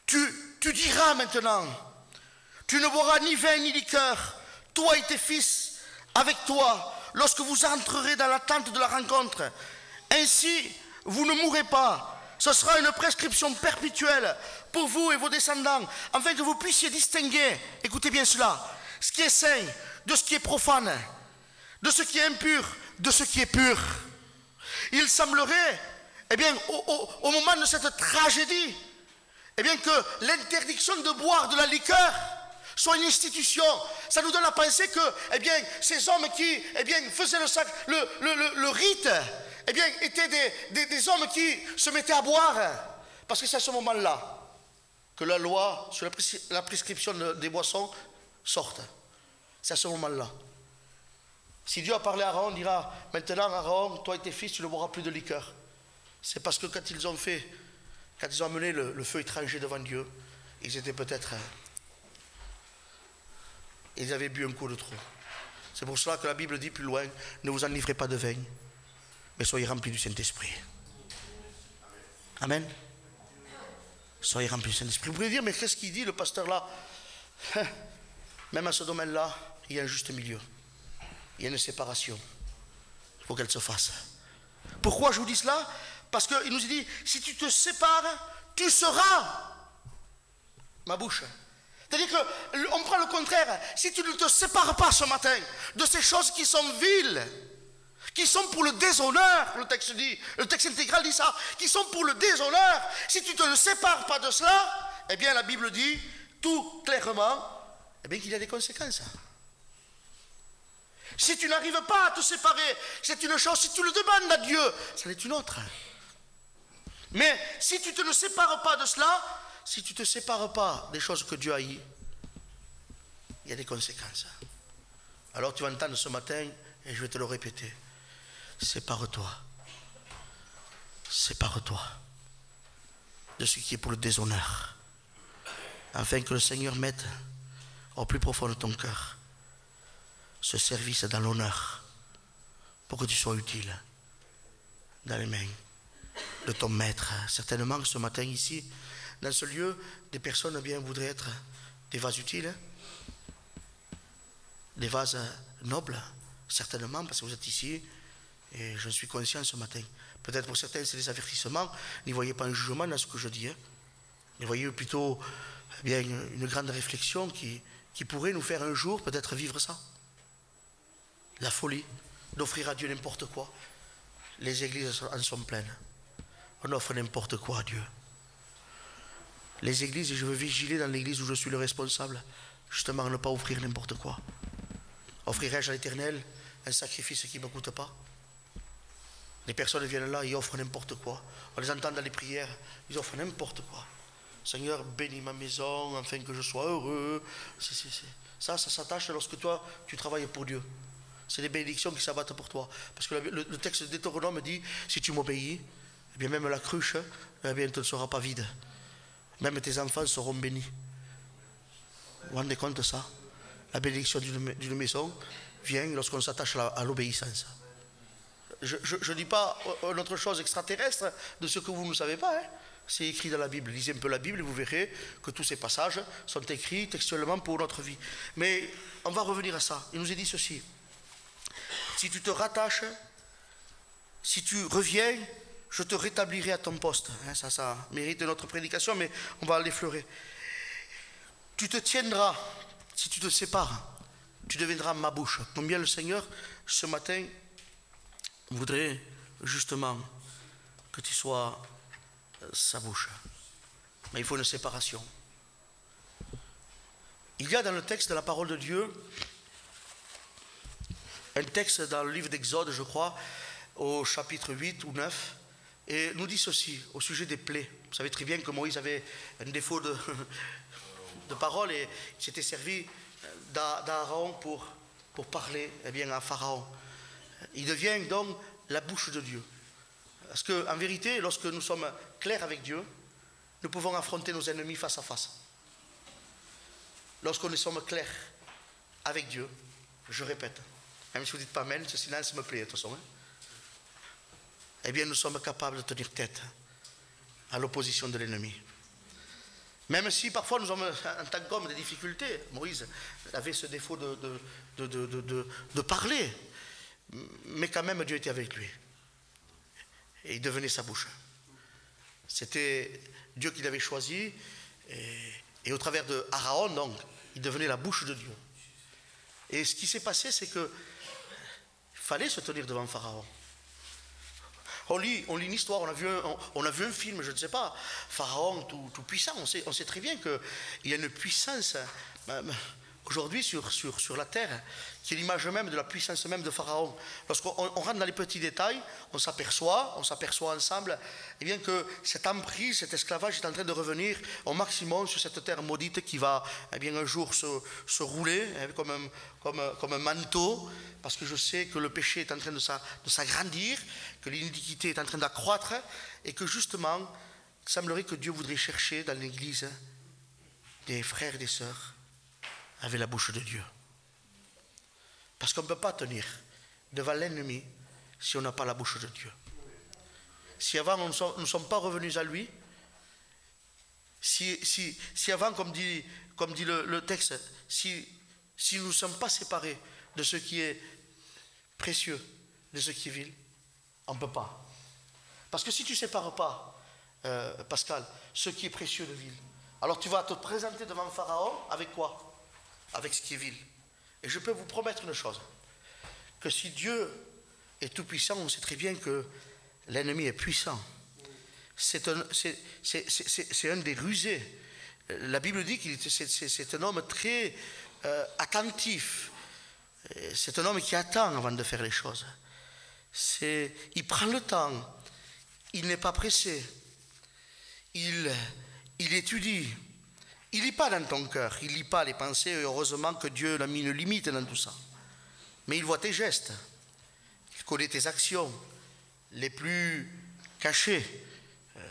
Tu diras maintenant, tu ne boiras ni vin ni liqueur, toi et tes fils avec toi, lorsque vous entrerez dans la tente de la rencontre. Ainsi, vous ne mourrez pas. Ce sera une prescription perpétuelle pour vous et vos descendants, afin que vous puissiez distinguer, écoutez bien cela, ce qui est saint de ce qui est profane, de ce qui est impur, de ce qui est pur. Il semblerait, au moment de cette tragédie, que l'interdiction de boire de la liqueur soit une institution. Ça nous donne à penser que, ces hommes qui, faisaient le rite, étaient des hommes qui se mettaient à boire. Parce que c'est à ce moment-là que la loi sur la prescription des boissons sorte. C'est à ce moment-là. Si Dieu a parlé à Aaron, on dira, maintenant Aaron, toi et tes fils, tu ne boiras plus de liqueur. C'est parce que quand ils ont amené le feu étranger devant Dieu, ils étaient peut-être... ils avaient bu un coup de trop. C'est pour cela que la Bible dit plus loin, ne vous enivrez pas de vin, mais soyez remplis du Saint-Esprit. Amen. Soyez remplis du Saint-Esprit. Vous pouvez dire, mais qu'est-ce qu'il dit le pasteur là? Même à ce domaine-là, il y a un juste milieu. Il y a une séparation. Il faut qu'elle se fasse. Pourquoi je vous dis cela? Parce qu'il nous dit, si tu te sépares, tu seras ma bouche. C'est-à-dire qu'on prend le contraire. Si tu ne te sépares pas ce matin de ces choses qui sont viles, qui sont pour le déshonneur, le texte intégral dit ça, qui sont pour le déshonneur, si tu ne te sépares pas de cela, eh bien la Bible dit tout clairement, qu'il y a des conséquences. Si tu n'arrives pas à te séparer, c'est une chose, si tu le demandes à Dieu, ça n'est une autre. Mais si tu ne te sépares pas de cela, si tu ne te sépares pas des choses que Dieu haït, il y a des conséquences. Alors tu vas entendre ce matin, et je vais te le répéter, sépare-toi. Sépare-toi de ce qui est pour le déshonneur, afin que le Seigneur mette au plus profond de ton cœur ce service dans l'honneur, pour que tu sois utile dans les mains de ton maître. Certainement ce matin ici, dans ce lieu, des personnes voudraient être des vases utiles, des vases nobles, certainement, parce que vous êtes ici, et je suis conscient ce matin. Peut-être pour certains c'est des avertissements, n'y voyez pas un jugement dans ce que je dis, n'y voyez plutôt une grande réflexion qui pourrait nous faire un jour peut-être vivre ça. La folie d'offrir à Dieu n'importe quoi. Les églises en sont pleines. On offre n'importe quoi à Dieu. Les églises, et je veux vigiler dans l'église où je suis le responsable, justement à ne pas offrir n'importe quoi. Offrirai-je à l'Éternel un sacrifice qui ne me coûte pas. Les personnes viennent là, ils offrent n'importe quoi. On les entend dans les prières, ils offrent n'importe quoi. Seigneur, bénis ma maison, afin que je sois heureux. Ça s'attache lorsque toi, tu travailles pour Dieu. C'est des bénédictions qui s'abattent pour toi. Parce que le texte de Deutéronome dit, si tu m'obéis, eh bien même la cruche, eh bien, elle ne sera pas vide. Même tes enfants seront bénis. Vous vous rendez compte de ça? La bénédiction d'une maison vient lorsqu'on s'attache à l'obéissance. Je ne dis pas une autre chose extraterrestre de ce que vous ne savez pas. Hein. C'est écrit dans la Bible. Lisez un peu la Bible et vous verrez que tous ces passages sont écrits textuellement pour notre vie. Mais on va revenir à ça. Il nous est dit ceci. Si tu te rattaches, si tu reviens, je te rétablirai à ton poste. Hein, ça mérite notre prédication, mais on va l'effleurer. Tu te tiendras, si tu te sépares, tu deviendras ma bouche. Combien le Seigneur, ce matin, voudrait justement que tu sois sa bouche. Mais il faut une séparation. Il y a dans le texte de la parole de Dieu un texte dans le livre d'Exode, je crois, au chapitre 8 ou 9, et nous dit ceci au sujet des plaies. Vous savez très bien que Moïse avait un défaut de parole et il s'était servi d'Aaron pour parler à Pharaon. Il devient donc la bouche de Dieu. Parce qu'en vérité, lorsque nous sommes clairs avec Dieu, nous pouvons affronter nos ennemis face à face. Lorsque nous sommes clairs avec Dieu, je répète, même si vous ne dites pas amen, ce silence me plaît de toute façon. Hein? Eh bien, nous sommes capables de tenir tête à l'opposition de l'ennemi. Même si parfois nous avons en tant qu'homme des difficultés, Moïse avait ce défaut de parler, mais quand même Dieu était avec lui. Et il devenait sa bouche. C'était Dieu qui l'avait choisi, et au travers de Aaron, donc, il devenait la bouche de Dieu. Et ce qui s'est passé, c'est qu'il fallait se tenir devant Pharaon. On lit une histoire, on a vu un film, je ne sais pas, Pharaon tout puissant, on sait très bien qu'il y a une puissance aujourd'hui sur la terre, qui est l'image même de la puissance même de Pharaon. Lorsqu'on rentre dans les petits détails, on s'aperçoit ensemble eh bien, que cette emprise, cet esclavage est en train de revenir au maximum sur cette terre maudite qui va eh bien, un jour se rouler comme un manteau, parce que je sais que le péché est en train de s'agrandir, que l'iniquité est en train d'accroître, et que justement, il semblerait que Dieu voudrait chercher dans l'Église des frères et des sœurs avec la bouche de Dieu. Parce qu'on ne peut pas tenir devant l'ennemi si on n'a pas la bouche de Dieu. Si avant nous ne sommes pas revenus à lui, si avant, comme dit le texte, si nous ne sommes pas séparés de ce qui est précieux, de ce qui est vil, on ne peut pas. Parce que si tu ne sépares pas, Pascal, ce qui est précieux de vil, alors tu vas te présenter devant Pharaon avec quoi? Avec ce qui est vil. Et je peux vous promettre une chose, que si Dieu est tout puissant, on sait très bien que l'ennemi est puissant. C'est un des rusés. La Bible dit que c'est un homme très attentif. C'est un homme qui attend avant de faire les choses. Il prend le temps. Il n'est pas pressé. Il étudie. Il ne lit pas dans ton cœur. Il ne lit pas les pensées. Et heureusement que Dieu a mis une limite dans tout ça. Mais il voit tes gestes. Il connaît tes actions les plus cachées.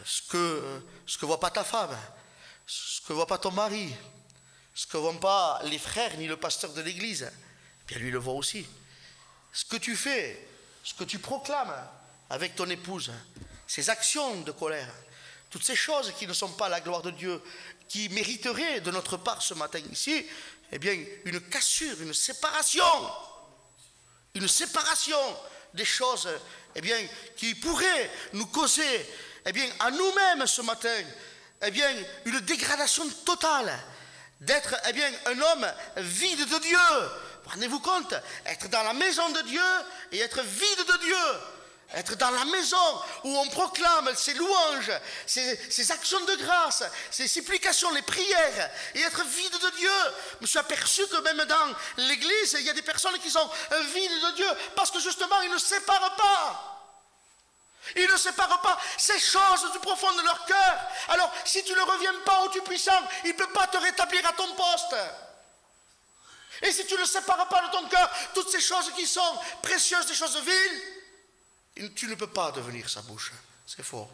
Ce que voit pas ta femme. Ce que voit pas ton mari. Ce que ne voient pas les frères ni le pasteur de l'église. Bien lui le voit aussi. Ce que tu fais, ce que tu proclames avec ton épouse, ces actions de colère, toutes ces choses qui ne sont pas la gloire de Dieu, qui mériteraient de notre part ce matin ici, eh bien, une cassure, une séparation des choses, eh bien, qui pourraient nous causer, eh bien, à nous-mêmes ce matin, eh bien, une dégradation totale, d'être, eh bien, un homme vide de Dieu. Rendez-vous compte, être dans la maison de Dieu et être vide de Dieu. être dans la maison où on proclame ses louanges, ses actions de grâce, ses supplications, les prières, et être vide de Dieu. Je me suis aperçu que même dans l'église, il y a des personnes qui sont vides de Dieu parce que justement, ils ne séparent pas. Ils ne séparent pas ces choses du profond de leur cœur. Alors, si tu ne reviens pas au Dieu puissant, il ne peut pas te rétablir à ton poste. Et si tu ne sépares pas de ton cœur toutes ces choses qui sont précieuses, des choses viles, tu ne peux pas devenir sa bouche. C'est faux.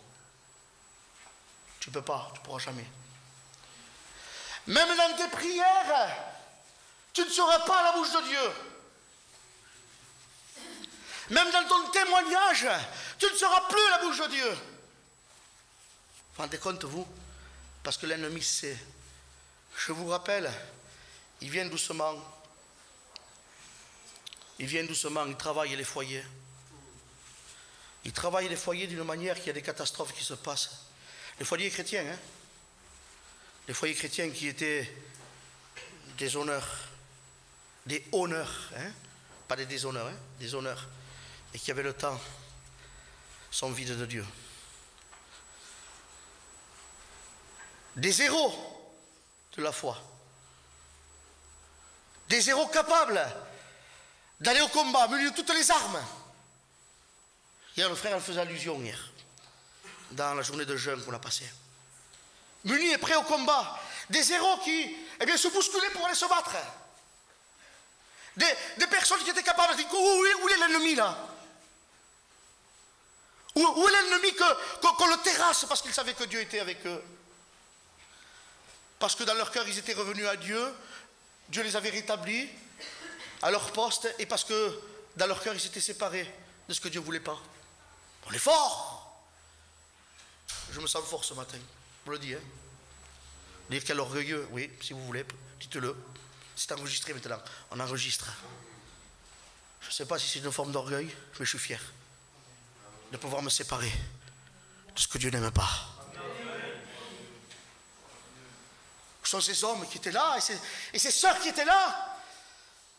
Tu ne peux pas, tu ne pourras jamais. Même dans tes prières, tu ne seras pas la bouche de Dieu. Même dans ton témoignage, tu ne seras plus la bouche de Dieu. Vous rendez compte, vous? Parce que l'ennemi sait. Je vous rappelle, il vient doucement. Il vient doucement, il travaille les foyers. Il travaille les foyers d'une manière qu'il y a des catastrophes qui se passent. Les foyers chrétiens, hein? Les foyers chrétiens qui étaient des honneurs, des honneurs, hein? Pas des déshonneurs, hein? Des honneurs. Et qui avaient le temps, sont vides de Dieu. Des héros de la foi. Des héros capables d'aller au combat, munis de toutes les armes. Hier, le frère faisait allusion hier, dans la journée de jeûne qu'on a passée. Munis et prêts au combat. Des héros qui, se bousculaient pour aller se battre. Des personnes qui étaient capables de dire, où est l'ennemi là? Où est l'ennemi qu'on le terrasse parce qu'ils savaient que Dieu était avec eux? Parce que dans leur cœur, ils étaient revenus à Dieu. Dieu les avait rétablis à leur poste. Et parce que dans leur cœur, ils s'étaient séparés de ce que Dieu ne voulait pas. On est fort. Je me sens fort ce matin. Je vous le dis. Hein. Dire quel orgueilleux. Oui, si vous voulez, dites-le. C'est enregistré maintenant. On enregistre. Je ne sais pas si c'est une forme d'orgueil, mais je suis fier de pouvoir me séparer de ce que Dieu n'aime pas. Ce sont ces hommes qui étaient là et ces sœurs qui étaient là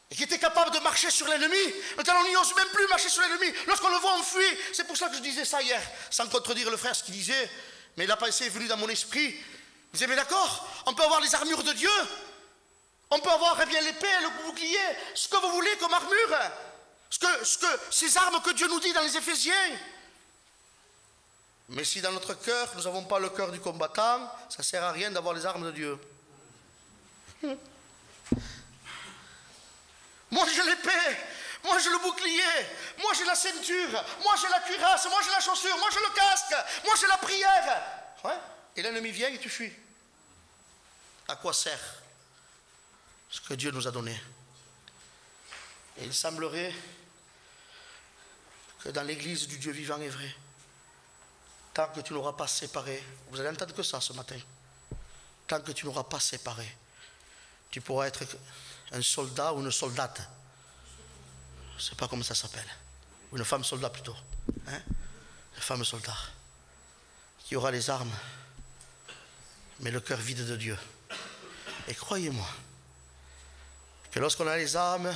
et qui étaient capables de marcher sur l'ennemi. Maintenant, on n'y ose même plus marcher sur l'ennemi. Lorsqu'on le voit, on fuit. C'est pour ça que je disais ça hier, sans contredire le frère ce qu'il disait, mais la pensée est venue dans mon esprit. Il disait, mais d'accord, on peut avoir les armures de Dieu, on peut avoir bien l'épée, le bouclier, ce que vous voulez comme armure, ces armes que Dieu nous dit dans les Éphésiens. Mais si dans notre cœur, nous n'avons pas le cœur du combattant, ça ne sert à rien d'avoir les armes de Dieu. Moi j'ai l'épée, moi j'ai le bouclier, moi j'ai la ceinture, moi j'ai la cuirasse, moi j'ai la chaussure, moi j'ai le casque, moi j'ai la prière. Ouais. Et l'ennemi vient et tu fuis. À quoi sert ce que Dieu nous a donné? Et il semblerait que dans l'église du Dieu vivant et vrai, tant que tu n'auras pas séparé, vous allez entendre que ça ce matin, tant que tu n'auras pas séparé, tu pourras être un soldat ou une soldate. Je ne sais pas comment ça s'appelle. Ou une femme soldat plutôt. Hein? Une femme soldat. Qui aura les armes, mais le cœur vide de Dieu. Et croyez-moi, que lorsqu'on a les armes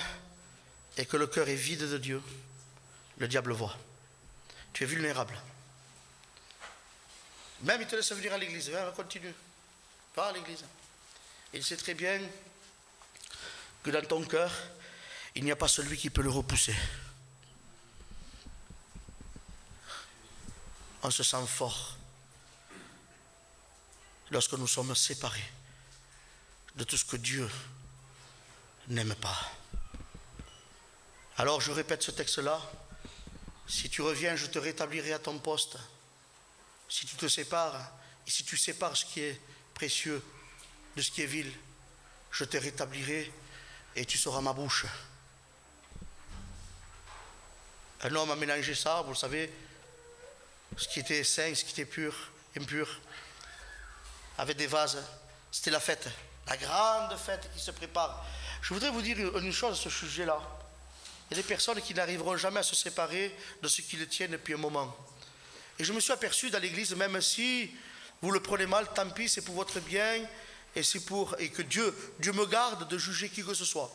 et que le cœur est vide de Dieu, le diable voit. Tu es vulnérable. Même il te laisse venir à l'église. Viens, continue. Va à l'église. Il sait très bien que dans ton cœur, il n'y a pas celui qui peut le repousser. On se sent fort lorsque nous sommes séparés de tout ce que Dieu n'aime pas. Alors je répète ce texte-là. Si tu reviens, je te rétablirai à ton poste. Si tu te sépares, et si tu sépares ce qui est précieux de ce qui est vil, je te rétablirai et tu seras ma bouche. Un homme a mélangé ça, vous le savez, ce qui était saint, ce qui était pur, impur, avec des vases. C'était la fête, la grande fête qui se prépare. Je voudrais vous dire une chose à ce sujet-là. Il y a des personnes qui n'arriveront jamais à se séparer de ce qui les tient depuis un moment. Et je me suis aperçu dans l'église, même si vous le prenez mal, tant pis, c'est pour votre bien, et que Dieu me garde de juger qui que ce soit,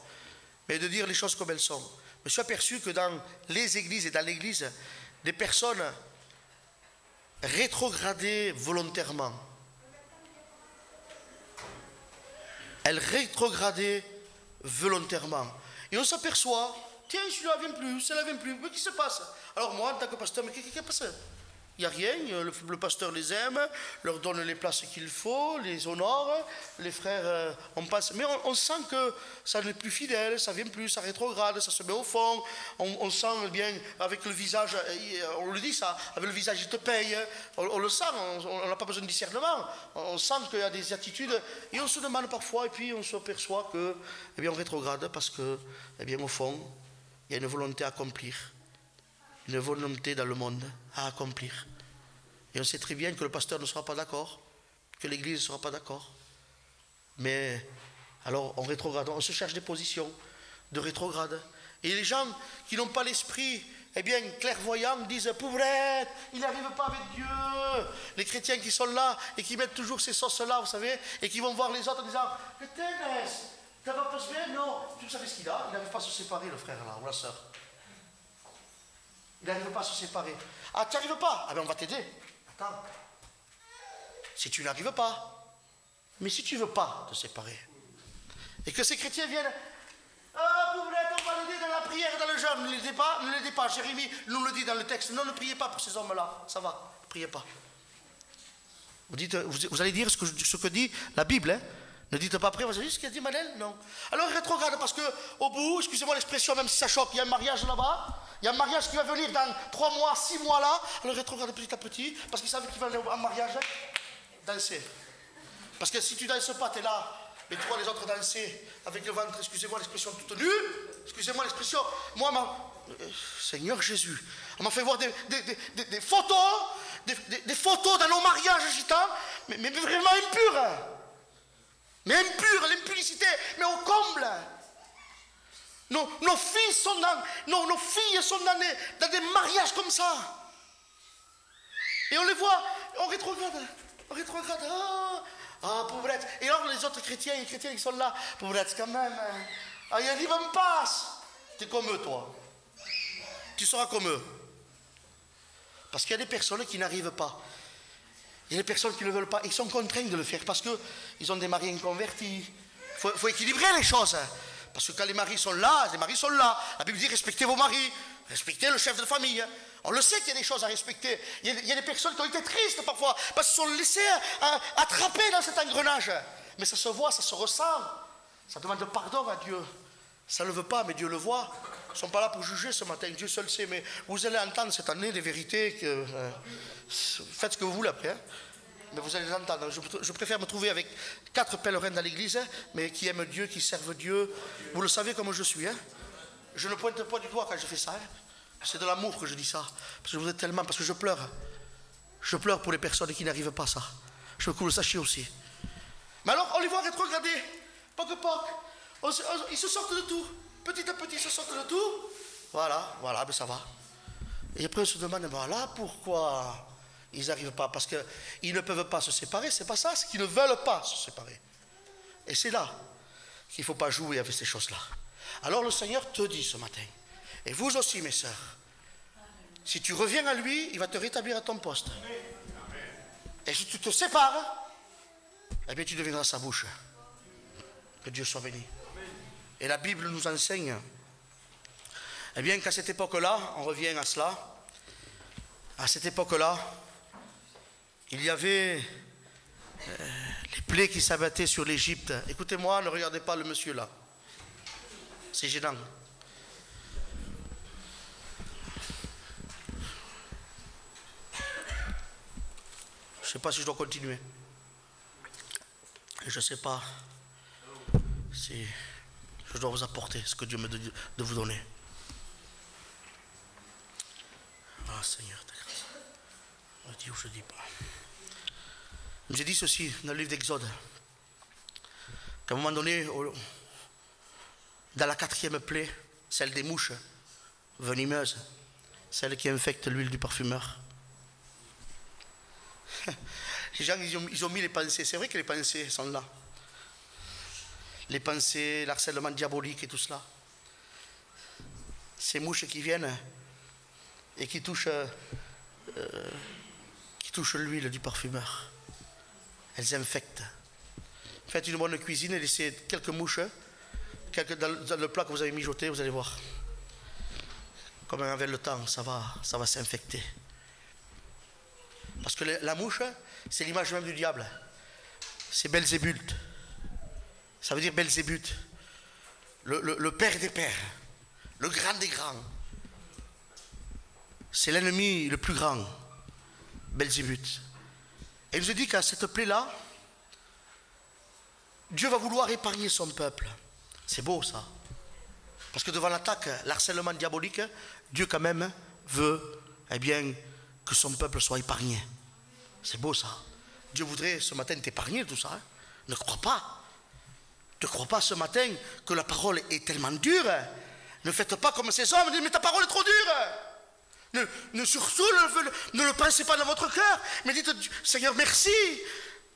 mais de dire les choses comme elles sont. Je me suis aperçu que dans les églises et dans l'église, des personnes rétrogradées volontairement. Elles rétrogradaient volontairement. Et on s'aperçoit, tiens, celui-là ne vient plus, celle-là ne vient plus, mais qu'est-ce qui se passe? Alors moi, en tant que pasteur, mais qu'est-ce qui se passe? Il n'y a rien, le pasteur les aime, leur donne les places qu'il faut, les honore, les frères, on passe. Mais on sent que ça n'est plus fidèle, ça ne vient plus, ça rétrograde, ça se met au fond. On sent bien avec le visage, on le dit ça, avec le visage il te paye. On le sent, on n'a pas besoin de discernement. On sent qu'il y a des attitudes et on se demande parfois et puis on s'aperçoit que, eh bien, on rétrograde parce que, eh bien, au fond, il y a une volonté à accomplir. Une volonté dans le monde à accomplir. Et on sait très bien que le pasteur ne sera pas d'accord, que l'église ne sera pas d'accord. Mais alors on rétrograde, on se cherche des positions de rétrograde. Et les gens qui n'ont pas l'esprit, eh bien, clairvoyant, disent pauvrette, il n'arrive pas avec Dieu. Les chrétiens qui sont là et qui mettent toujours ces sauces-là, vous savez, et qui vont voir les autres en disant t'as pas passé bien? Non, tu savais ce qu'il a, il n'arrive pas à se séparer, le frère là, ou la soeur. Il n'arrive pas à se séparer. Ah, tu n'arrives pas? Ah ben on va t'aider. Attends. Si tu n'arrives pas, mais si tu ne veux pas te séparer, et que ces chrétiens viennent, ah, vous voulez, on va l'aider dans la prière, dans le jeûne, ne l'aidez pas. Jérémie nous le dit dans le texte, non, ne priez pas pour ces hommes-là, ça va, ne priez pas. Vous allez dire ce que dit la Bible, hein? Ne dites pas après, vous avez vu ce qu'a dit Manel? Non. Alors il rétrograde parce qu'au bout, excusez-moi l'expression, même si ça choque, il y a un mariage là-bas, il y a un mariage qui va venir dans 3 mois, 6 mois là, alors il rétrograde petit à petit, parce qu'ils savent qu'ils vont aller en mariage danser. Parce que si tu ne danses pas, tu es là, mais tu vois les autres danser avec le ventre, excusez-moi l'expression toute nue, excusez-moi l'expression, moi, Seigneur Jésus, on m'a fait voir des photos, des photos dans nos mariages gitans, mais vraiment impures. Mais impure, l'impudicité, mais au comble. Nos filles sont dans des mariages comme ça. Et on les voit, on rétrograde. Ah, pauvrette. Et alors les autres chrétiens, les chrétiens qui sont là, pauvrette quand même. Ah, il a dit, va me passe. Tu es comme eux, toi. Tu seras comme eux. Parce qu'il y a des personnes qui n'arrivent pas. Il y a des personnes qui ne veulent pas, ils sont contraints de le faire parce qu'ils ont des maris inconvertis. Il faut équilibrer les choses. Parce que quand les maris sont là, La Bible dit respectez vos maris, respectez le chef de famille. On le sait qu'il y a des choses à respecter. Il y a des personnes qui ont été tristes parfois parce qu'ils sont laissés attraper dans cet engrenage. Mais ça se voit, ça se ressent. Ça demande pardon à Dieu. Ça ne le veut pas, mais Dieu le voit. Ils ne sont pas là pour juger ce matin, Dieu seul sait. Mais vous allez entendre cette année des vérités que... faites ce que vous voulez après, hein. Mais vous allez les entendre. Je préfère me trouver avec 4 pèlerins dans l'église, hein, mais qui aiment Dieu, qui servent Dieu. Vous le savez comme je suis. Hein. Je ne pointe pas du doigt quand je fais ça. Hein. C'est de l'amour que je dis ça. Parce que je vous aime tellement, parce que je pleure. Je pleure pour les personnes qui n'arrivent pas à ça. Je veux que vous le sachiez aussi. Mais alors, on les voit rétrograder. Poc. Ils se sortent de tout. Petit à petit, ils se sortent de tout. Voilà, ben ça va. Et après, on se demande, voilà pourquoi ils n'arrivent pas. Parce qu'ils ne peuvent pas se séparer. C'est pas ça, c'est qu'ils ne veulent pas se séparer. Et c'est là qu'il ne faut pas jouer avec ces choses-là. Alors le Seigneur te dit ce matin, et vous aussi, mes sœurs, si tu reviens à lui, il va te rétablir à ton poste. Et si tu te sépares, eh bien tu deviendras sa bouche. Que Dieu soit béni. Et la Bible nous enseigne, eh bien qu'à cette époque-là, on revient à cela, à cette époque-là, il y avait les plaies qui s'abattaient sur l'Égypte. Écoutez-moi, ne regardez pas le monsieur là. C'est gênant. Je ne sais pas si je dois continuer. Je ne sais pas si je dois vous apporter ce que Dieu me dit de vous donner. Ah Seigneur, ta grâce. Je dis ou je ne dis pas. J'ai dit ceci dans le livre d'Exode. Qu'à un moment donné, dans la 4e plaie, celle des mouches venimeuses, celle qui infecte l'huile du parfumeur. Les gens, ils ont mis les pensées. C'est vrai que les pensées sont là. Les pensées, l'harcèlement diabolique et tout cela. Ces mouches qui viennent et qui touchent l'huile du parfumeur. Elles infectent. Faites une bonne cuisine et laissez quelques mouches dans le plat que vous avez mijoté, vous allez voir. Comme avec le temps, ça va s'infecter. Parce que la mouche, c'est l'image même du diable. C'est Belzébuth. Ça veut dire Belzébuth. Le père des pères. Le grand des grands. C'est l'ennemi le plus grand. Belzébuth. Et il nous a dit qu'à cette plaie-là, Dieu va vouloir épargner son peuple. C'est beau ça. Parce que devant l'attaque, l'harcèlement diabolique, Dieu quand même veut que son peuple soit épargné. C'est beau ça. Dieu voudrait ce matin t'épargner de tout ça. Hein. Ne crois pas. Ne crois pas ce matin que la parole est tellement dure. Ne faites pas comme ces hommes, mais ta parole est trop dure. Surtout ne le pensez pas dans votre cœur, mais dites Seigneur merci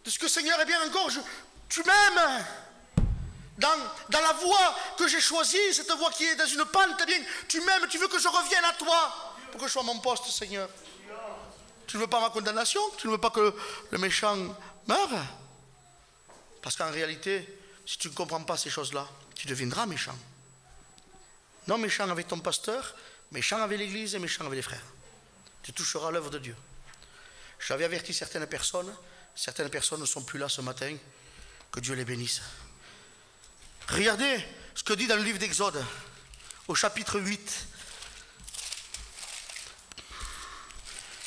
de ce que Seigneur encore tu m'aimes dans la voie que j'ai choisie, cette voie qui est dans une pente, tu m'aimes, tu veux que je revienne à toi pour que je sois à mon poste, Seigneur. Tu ne veux pas ma condamnation, tu ne veux pas que le méchant meure, parce qu'en réalité, si tu ne comprends pas ces choses-là, tu deviendras méchant. Non méchant avec ton pasteur, méchant avec l'église et méchant avec les frères. Tu toucheras l'œuvre de Dieu. J'avais averti certaines personnes ne sont plus là ce matin, que Dieu les bénisse. Regardez ce que dit dans le livre d'Exode, au chapitre 8.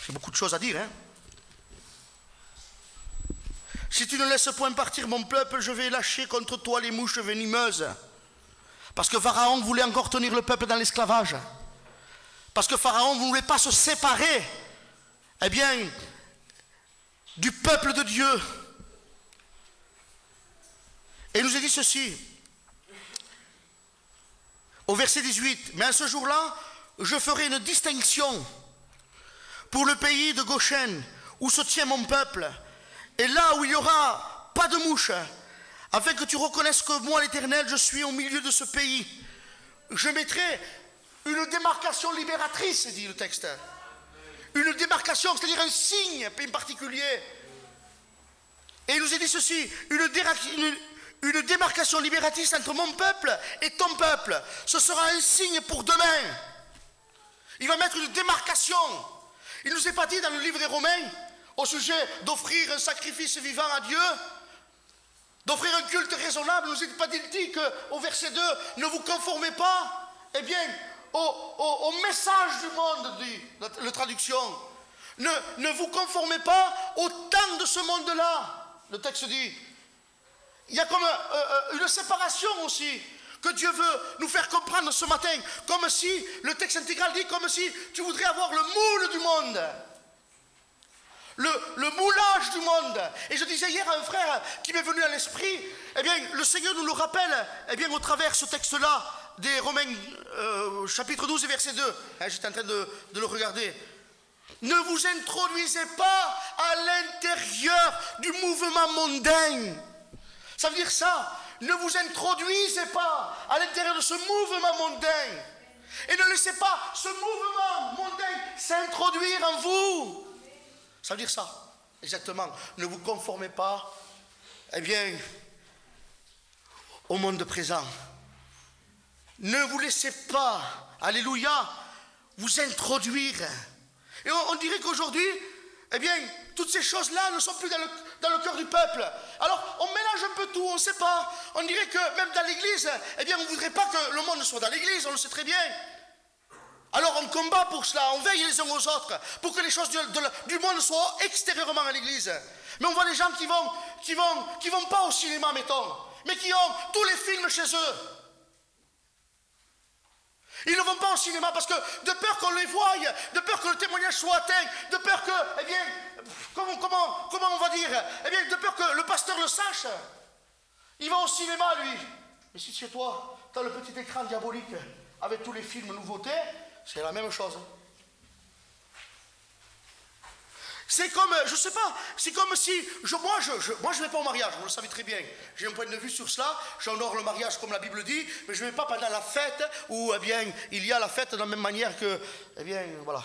J'ai beaucoup de choses à dire, hein. Si tu ne laisses point partir mon peuple, je vais lâcher contre toi les mouches venimeuses. Parce que Pharaon voulait encore tenir le peuple dans l'esclavage. Parce que Pharaon ne voulait pas se séparer, du peuple de Dieu. Et il nous a dit ceci, au verset 18, mais à ce jour-là, je ferai une distinction pour le pays de Goshen, où se tient mon peuple, et là où il n'y aura pas de mouches, afin que tu reconnaisses que moi, l'Éternel, je suis au milieu de ce pays. Je mettrai une démarcation libératrice, dit le texte. Une démarcation, c'est-à-dire un signe en particulier. Et il nous a dit ceci, une démarcation libératrice entre mon peuple et ton peuple. Ce sera un signe pour demain. Il va mettre une démarcation. Il ne nous est pas dit dans le livre des Romains, au sujet d'offrir un sacrifice vivant à Dieu, d'offrir un culte raisonnable, il ne nous est pas dit qu'au verset 2, ne vous conformez pas, au message du monde, dit la traduction. Ne vous conformez pas au temps de ce monde-là. Le texte dit, il y a comme une séparation aussi que Dieu veut nous faire comprendre ce matin, comme si, le texte intégral dit, comme si tu voudrais avoir le moule du monde. Le moulage du monde. Et je disais hier à un frère qui m'est venu à l'esprit, le Seigneur nous le rappelle, au travers ce texte-là, des Romains, chapitre 12 et verset 2. J'étais en train de le regarder. Ne vous introduisez pas à l'intérieur du mouvement mondain. Ça veut dire ça. Ne vous introduisez pas à l'intérieur de ce mouvement mondain. Et ne laissez pas ce mouvement mondain s'introduire en vous. Ça veut dire ça. Exactement. Ne vous conformez pas, au monde présent. Ne vous laissez pas, alléluia, vous introduire. Et on dirait qu'aujourd'hui, toutes ces choses-là ne sont plus dans le cœur du peuple. Alors, on mélange un peu tout, on ne sait pas. On dirait que même dans l'église, on ne voudrait pas que le monde soit dans l'église, on le sait très bien. Alors, on combat pour cela, on veille les uns aux autres, pour que les choses du monde soient extérieurement à l'église. Mais on voit des gens qui vont pas au cinéma, mettons, mais qui ont tous les films chez eux. Ils ne vont pas au cinéma parce que de peur qu'on les voie, de peur que le témoignage soit atteint, de peur que, comment on va dire, de peur que le pasteur le sache. Il va au cinéma, lui. Mais si chez toi, tu as le petit écran diabolique avec tous les films nouveautés, c'est la même chose. C'est comme, je sais pas, c'est comme si, moi je vais pas au mariage, vous le savez très bien. J'ai un point de vue sur cela, j'honore le mariage comme la Bible dit, mais je ne vais pas pendant la fête où, eh bien, il y a la fête de la même manière que, eh bien, voilà.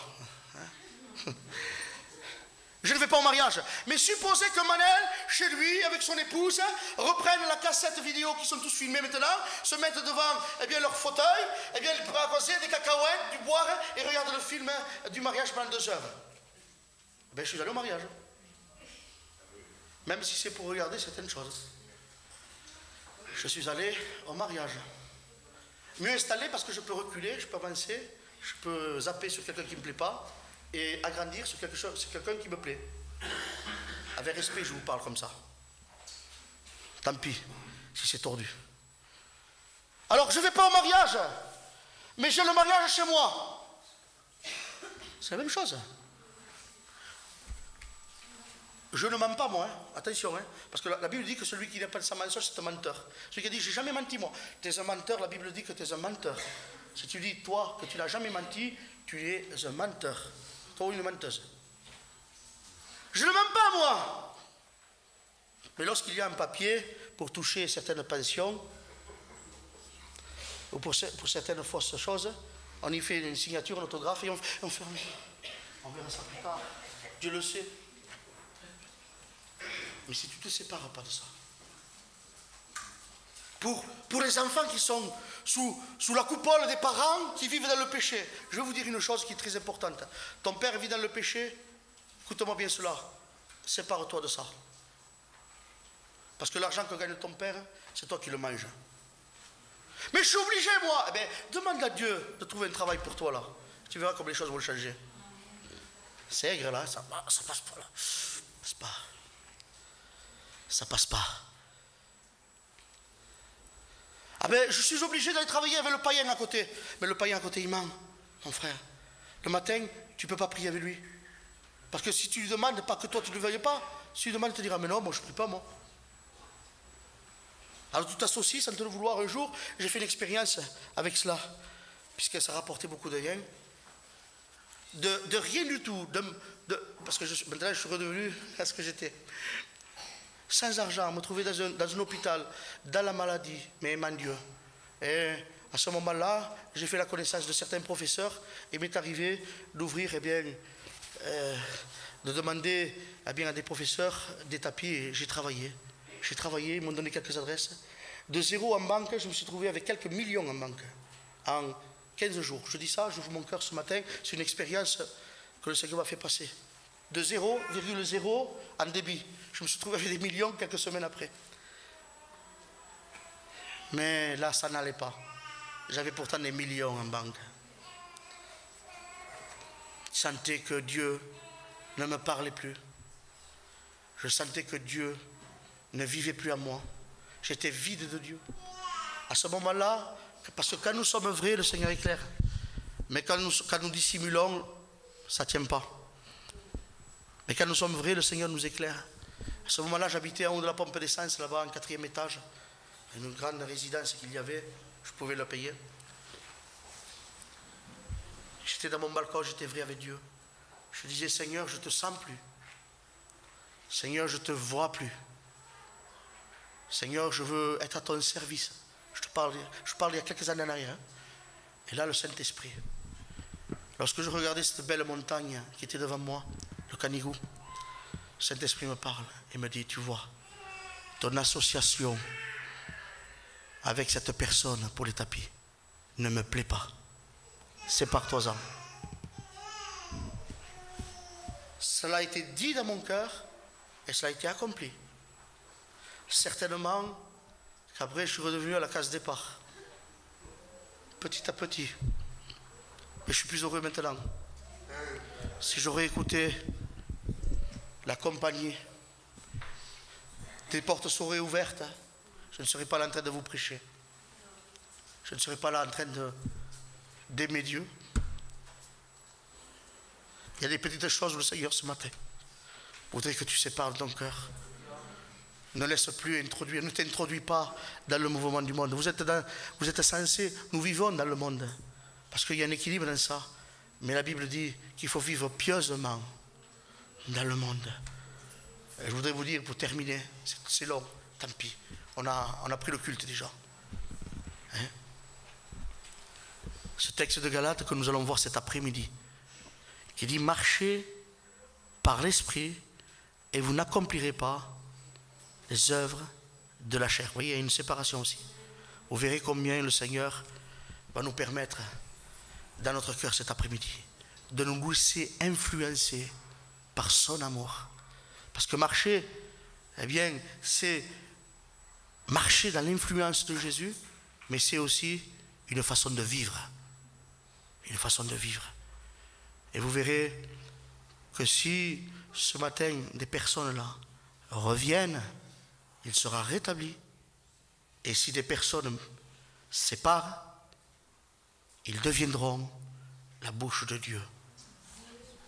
Je ne vais pas au mariage. Mais supposez que Manel, chez lui, avec son épouse, reprennent la cassette vidéo qui sont tous filmés maintenant, se mettent devant eh bien, leur fauteuil, eh bien, ils prennent des cacahuètes, du boire et regardent le film du mariage pendant 2 heures. Eh bien, je suis allé au mariage. Même si c'est pour regarder certaines choses. Je suis allé au mariage. Mieux installé parce que je peux reculer, je peux avancer, je peux zapper sur quelqu'un qui ne me plaît pas et agrandir sur quelqu'un qui me plaît. Avec respect, je vous parle comme ça. Tant pis, si c'est tordu. Alors, je ne vais pas au mariage, mais j'ai le mariage chez moi. C'est la même chose. Je ne mens pas, moi, hein. Attention, hein. Parce que la Bible dit que celui qui n'a pas de sa mensonge, c'est un menteur. Celui qui a dit, j'ai jamais menti, moi. Tu es un menteur, la Bible dit que tu es un menteur. Si tu dis, toi, que tu n'as jamais menti, tu es un menteur. Toi ou une menteuse. Je ne mens pas, moi. Mais lorsqu'il y a un papier pour toucher certaines pensions, ou pour certaines fausses choses, on y fait une signature, un autographe, et on ferme. On verra ça plus tard. Dieu le sait. Mais si tu ne te sépares pas de ça, pour les enfants qui sont sous la coupole des parents qui vivent dans le péché, je vais vous dire une chose qui est très importante. Ton père vit dans le péché, écoute-moi bien cela, sépare-toi de ça. Parce que l'argent que gagne ton père, c'est toi qui le manges. Mais je suis obligé, moi. Eh bien, demande à Dieu de trouver un travail pour toi, là. Tu verras comme les choses vont changer. C'est aigre, là, ça passe pas, là. Ça passe pas. Ah ben, je suis obligé d'aller travailler avec le païen à côté. Mais le païen à côté, il ment, mon frère. Le matin, tu ne peux pas prier avec lui. Parce que si tu lui demandes, pas que toi tu ne le veuilles pas, si tu lui demandes, il te dira, mais non, moi je ne prie pas, moi. Alors tu t'associes sans te le vouloir un jour. J'ai fait une expérience avec cela, puisque ça rapportait beaucoup de rien. De rien du tout. Parce que maintenant je suis redevenu à ce que j'étais. Sans argent, me trouver dans un hôpital, dans la maladie, mais aimant Dieu. Et à ce moment-là, j'ai fait la connaissance de certains professeurs et il m'est arrivé d'ouvrir, eh bien, de demander eh bien, à des professeurs des tapis et j'ai travaillé. Ils m'ont donné quelques adresses. De zéro en banque, je me suis trouvé avec quelques millions en banque. En 15 jours. Je dis ça, j'ouvre mon cœur ce matin, c'est une expérience que le Seigneur m'a fait passer. De 0,0 en débit. Je me suis trouvé avec des millions quelques semaines après. Mais là, ça n'allait pas. J'avais pourtant des millions en banque. Je sentais que Dieu ne me parlait plus. Je sentais que Dieu ne vivait plus en moi. J'étais vide de Dieu. À ce moment-là, parce que quand nous sommes vrais, le Seigneur est clair. Mais quand nous dissimulons, ça ne tient pas. Mais quand nous sommes vrais, le Seigneur nous éclaire. À ce moment-là, j'habitais en haut de la pompe d'essence, là-bas, en 4e étage. Une grande résidence qu'il y avait, je pouvais le payer. J'étais dans mon balcon, j'étais vrai avec Dieu. Je disais, Seigneur, je ne te sens plus. Seigneur, je ne te vois plus. Seigneur, je veux être à ton service. Je parle il y a quelques années en arrière. Et là, le Saint-Esprit. Lorsque je regardais cette belle montagne qui était devant moi, le Canigou, le Saint-Esprit me parle et me dit, tu vois, ton association avec cette personne pour les tapis ne me plaît pas. Sépare-toi-en. Cela a été dit dans mon cœur et cela a été accompli. Certainement qu'après je suis redevenu à la case départ. Petit à petit. Et je suis plus heureux maintenant. Si j'aurais écouté la compagnie, les portes seraient ouvertes, je ne serais pas là en train de vous prêcher. Je ne serais pas là en train d'aimer Dieu. Il y a des petites choses, le Seigneur, ce matin. Je voudrais que tu sépares ton cœur. Ne laisse plus introduire, ne t'introduis pas dans le mouvement du monde. Vous êtes censés, nous vivons dans le monde. Parce qu'il y a un équilibre dans ça. Mais la Bible dit qu'il faut vivre pieusement dans le monde. Et je voudrais vous dire, pour terminer, c'est long, tant pis. On a pris le culte déjà. Hein? Ce texte de Galates que nous allons voir cet après-midi, qui dit « Marchez par l'esprit et vous n'accomplirez pas les œuvres de la chair. » Vous voyez, il y a une séparation aussi. Vous verrez combien le Seigneur va nous permettre, dans notre cœur cet après-midi, de nous laisser influencer par son amour. Parce que marcher, eh bien, c'est marcher dans l'influence de Jésus, mais c'est aussi une façon de vivre. Une façon de vivre. Et vous verrez que si ce matin des personnes là reviennent, il sera rétabli. Et si des personnes séparent, ils deviendront la bouche de Dieu.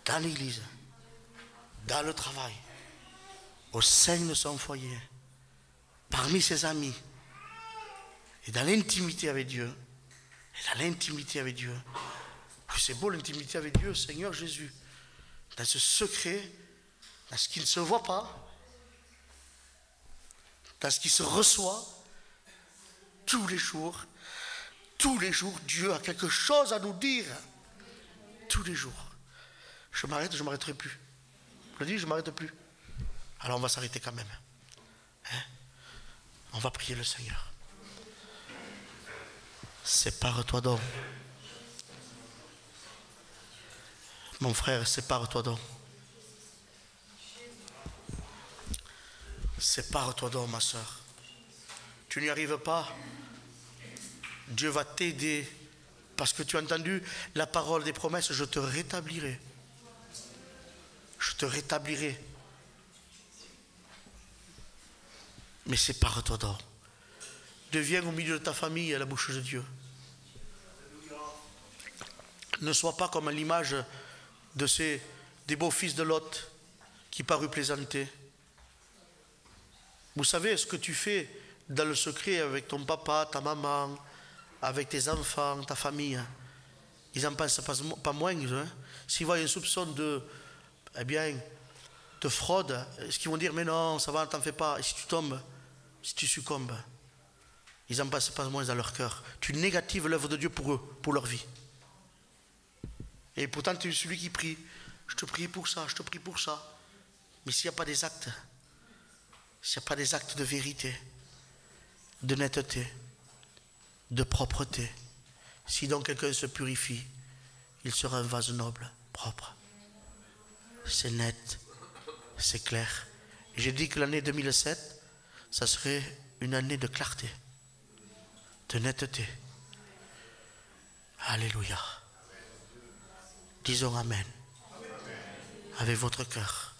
Dans l'église, dans le travail, au sein de son foyer, parmi ses amis, et dans l'intimité avec Dieu. Et dans l'intimité avec Dieu. C'est beau l'intimité avec Dieu, Seigneur Jésus. Dans ce secret, dans ce qui ne se voit pas, dans ce qui se reçoit, tous les jours, Dieu a quelque chose à nous dire. Tous les jours. Je m'arrête, je ne m'arrêterai plus. Je dis, je ne m'arrête plus. Alors on va s'arrêter quand même. Hein? On va prier le Seigneur. Sépare-toi donc. Mon frère, sépare-toi donc. Sépare-toi donc, ma soeur. Tu n'y arrives pas. Dieu va t'aider. Parce que tu as entendu la parole des promesses. Je te rétablirai. Je te rétablirai. Mais sépare-toi donc. Deviens au milieu de ta famille à la bouche de Dieu. Ne sois pas comme à l'image des beaux fils de Lot qui parurent plaisanter. Vous savez ce que tu fais dans le secret avec ton papa, ta maman, avec tes enfants, ta famille. Ils n'en pensent pas moins. Hein? S'ils voient un soupçon de fraude, est-ce qu'ils vont dire mais non, ça va, ne t'en fais pas. Et si tu tombes, si tu succombes, ils n'en passent pas moins dans leur cœur. Tu négatives l'œuvre de Dieu pour eux, pour leur vie. Et pourtant, tu es celui qui prie. Je te prie pour ça, je te prie pour ça. Mais s'il n'y a pas des actes, s'il n'y a pas des actes de vérité, de netteté, de propreté, si donc quelqu'un se purifie, il sera un vase noble, propre. C'est net, c'est clair. J'ai dit que l'année 2007, ça serait une année de clarté, de netteté. Alléluia. Disons Amen. Avec votre cœur.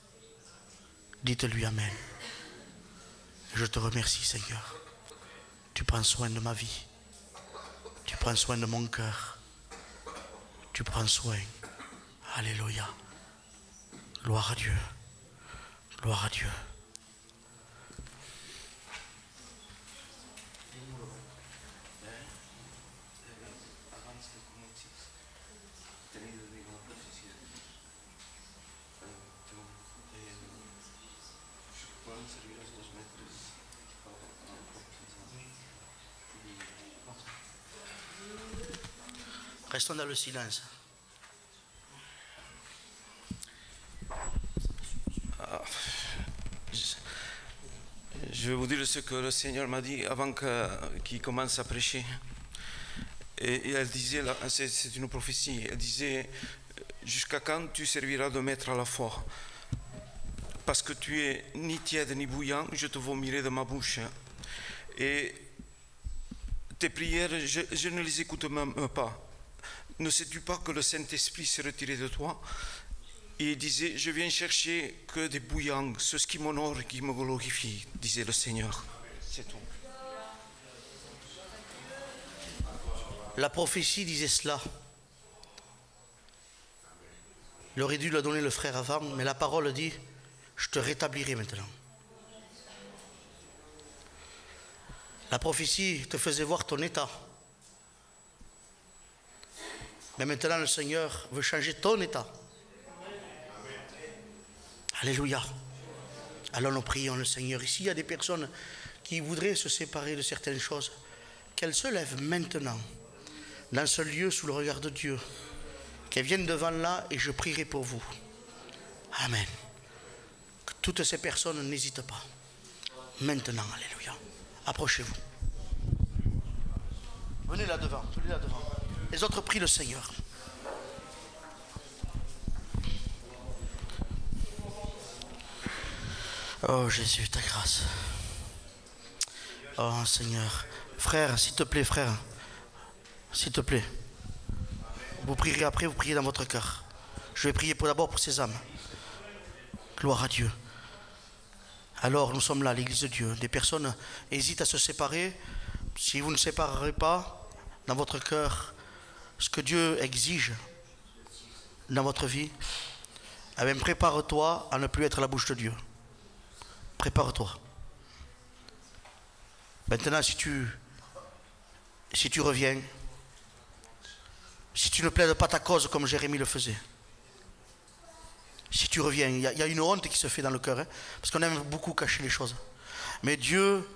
Dites-lui Amen. Je te remercie, Seigneur. Tu prends soin de ma vie. Tu prends soin de mon cœur. Tu prends soin. Alléluia. Gloire à Dieu. Gloire à Dieu. Restons dans le silence. Je vais vous dire ce que le Seigneur m'a dit avant qu'il commence à prêcher. Et elle disait, c'est une prophétie, elle disait, jusqu'à quand tu serviras de maître à la foi? Parce que tu es ni tiède ni bouillant, je te vomirai de ma bouche. Et tes prières, je ne les écoute même pas. Ne sais-tu pas que le Saint-Esprit s'est retiré de toi? Et il disait, je viens chercher que des bouillants, ceux qui m'honorent et qui me glorifient, disait le Seigneur. C'est tout. La prophétie disait cela. Il aurait dû le donner le frère avant, mais la parole dit, je te rétablirai maintenant. La prophétie te faisait voir ton état. Mais maintenant, le Seigneur veut changer ton état. Alléluia. Alors nous prions le Seigneur. Ici, il y a des personnes qui voudraient se séparer de certaines choses. Qu'elles se lèvent maintenant, dans ce lieu sous le regard de Dieu. Qu'elles viennent devant là et je prierai pour vous. Amen. Que toutes ces personnes n'hésitent pas. Maintenant, alléluia. Approchez-vous. Venez là devant, venez là devant. Les autres prient le Seigneur. Oh Jésus, ta grâce. Oh Seigneur. Frère, s'il te plaît, frère. S'il te plaît. Vous prierez après, vous priez dans votre cœur. Je vais prier d'abord pour ces âmes. Gloire à Dieu. Alors nous sommes là, l'église de Dieu. Des personnes hésitent à se séparer. Si vous ne séparerez pas dans votre cœur ce que Dieu exige dans votre vie, eh bien, prépare-toi à ne plus être la bouche de Dieu. Prépare-toi. Maintenant, si tu reviens, si tu ne plaides pas ta cause comme Jérémie le faisait, si tu reviens, il y a une honte qui se fait dans le cœur, parce qu'on aime beaucoup cacher les choses. Mais Dieu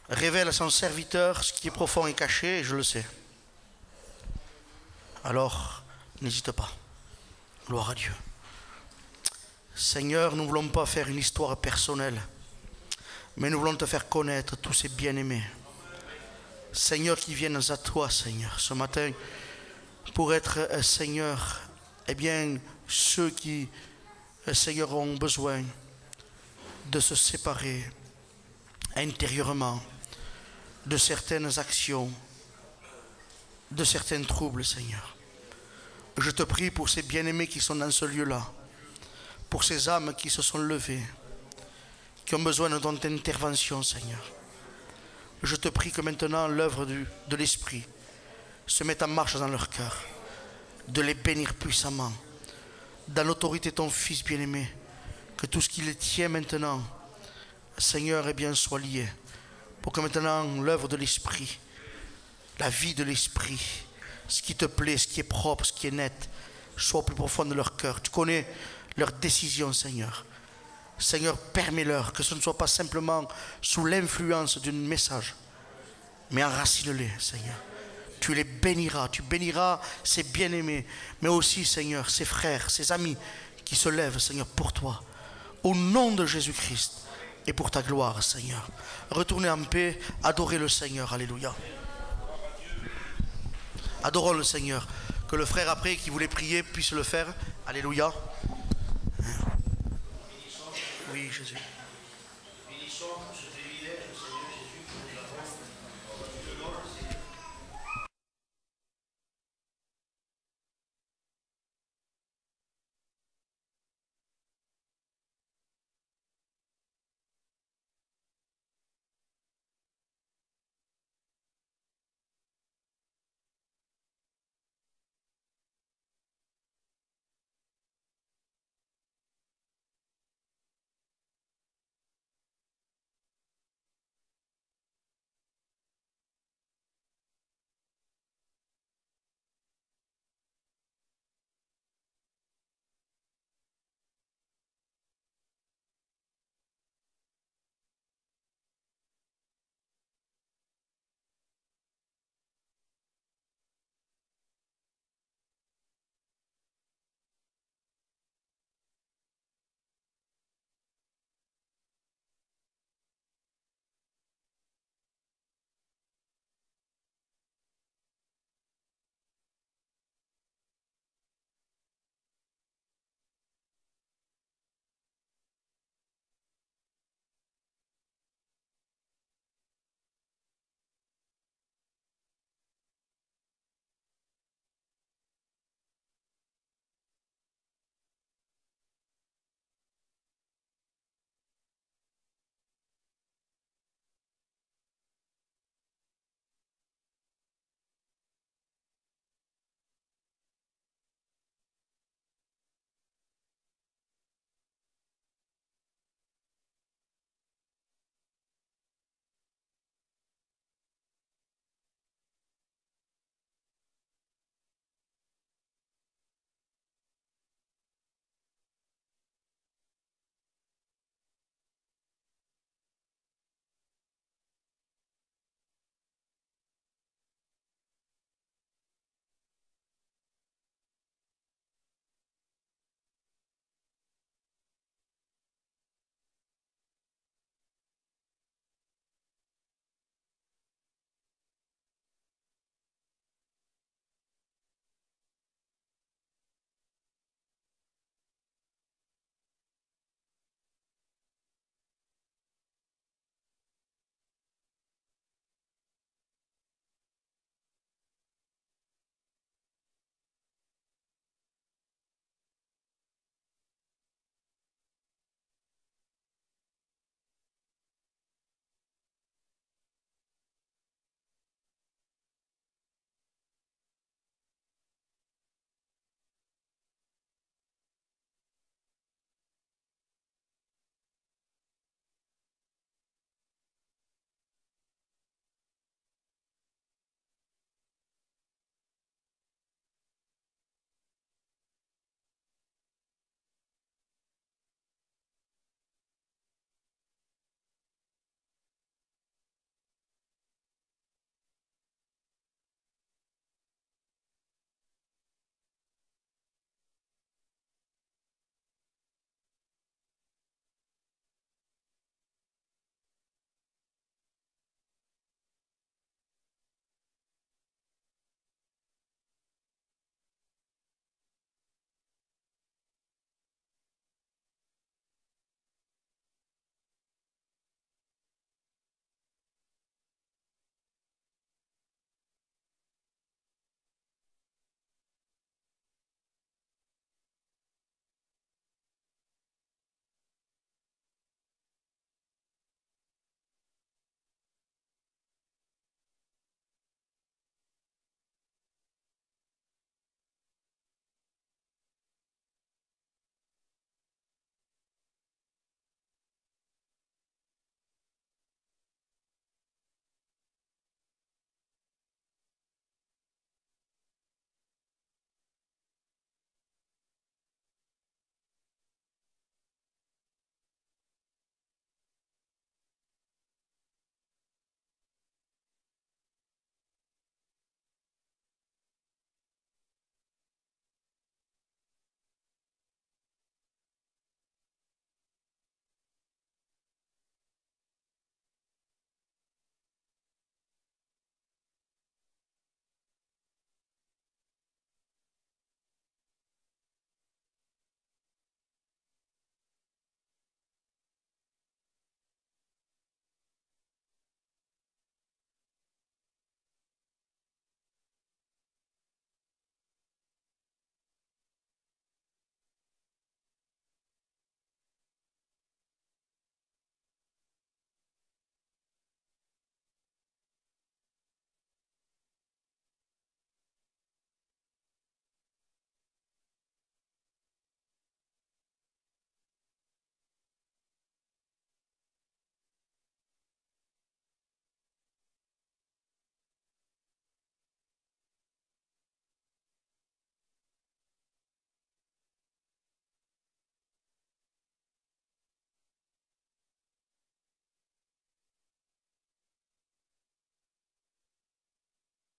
révèle à son serviteur ce qui est profond et caché, et je le sais. Alors, n'hésite pas. Gloire à Dieu. Seigneur, nous ne voulons pas faire une histoire personnelle, mais nous voulons te faire connaître tous ces bien-aimés. Seigneur, qui viennent à toi, Seigneur, ce matin, pour être, Seigneur, eh bien, ceux qui, Seigneur, ont besoin de se séparer intérieurement de certaines actions, de certains troubles, Seigneur. Je te prie pour ces bien-aimés qui sont dans ce lieu-là, pour ces âmes qui se sont levées, qui ont besoin de ton intervention, Seigneur. Je te prie que maintenant l'œuvre de l'Esprit se mette en marche dans leur cœur, de les bénir puissamment, dans l'autorité de ton Fils bien-aimé, que tout ce qui les tient maintenant, Seigneur, eh bien, soit lié, pour que maintenant l'œuvre de l'Esprit, la vie de l'Esprit, ce qui te plaît, ce qui est propre, ce qui est net, soit au plus profond de leur cœur. Tu connais leurs décisions, Seigneur. Seigneur, permets-leur que ce ne soit pas simplement sous l'influence d'un message, mais enracine-les, Seigneur. Tu les béniras, tu béniras ces bien-aimés, mais aussi, Seigneur, ces frères, ces amis qui se lèvent, Seigneur, pour toi. Au nom de Jésus-Christ et pour ta gloire, Seigneur. Retournez en paix, adorez le Seigneur, alléluia. Adorons le Seigneur. Que le frère après qui voulait prier puisse le faire, alléluia. Oui, Jésus. Bénissons ce privilège, Seigneur Jésus, que nous avons de l'honneur,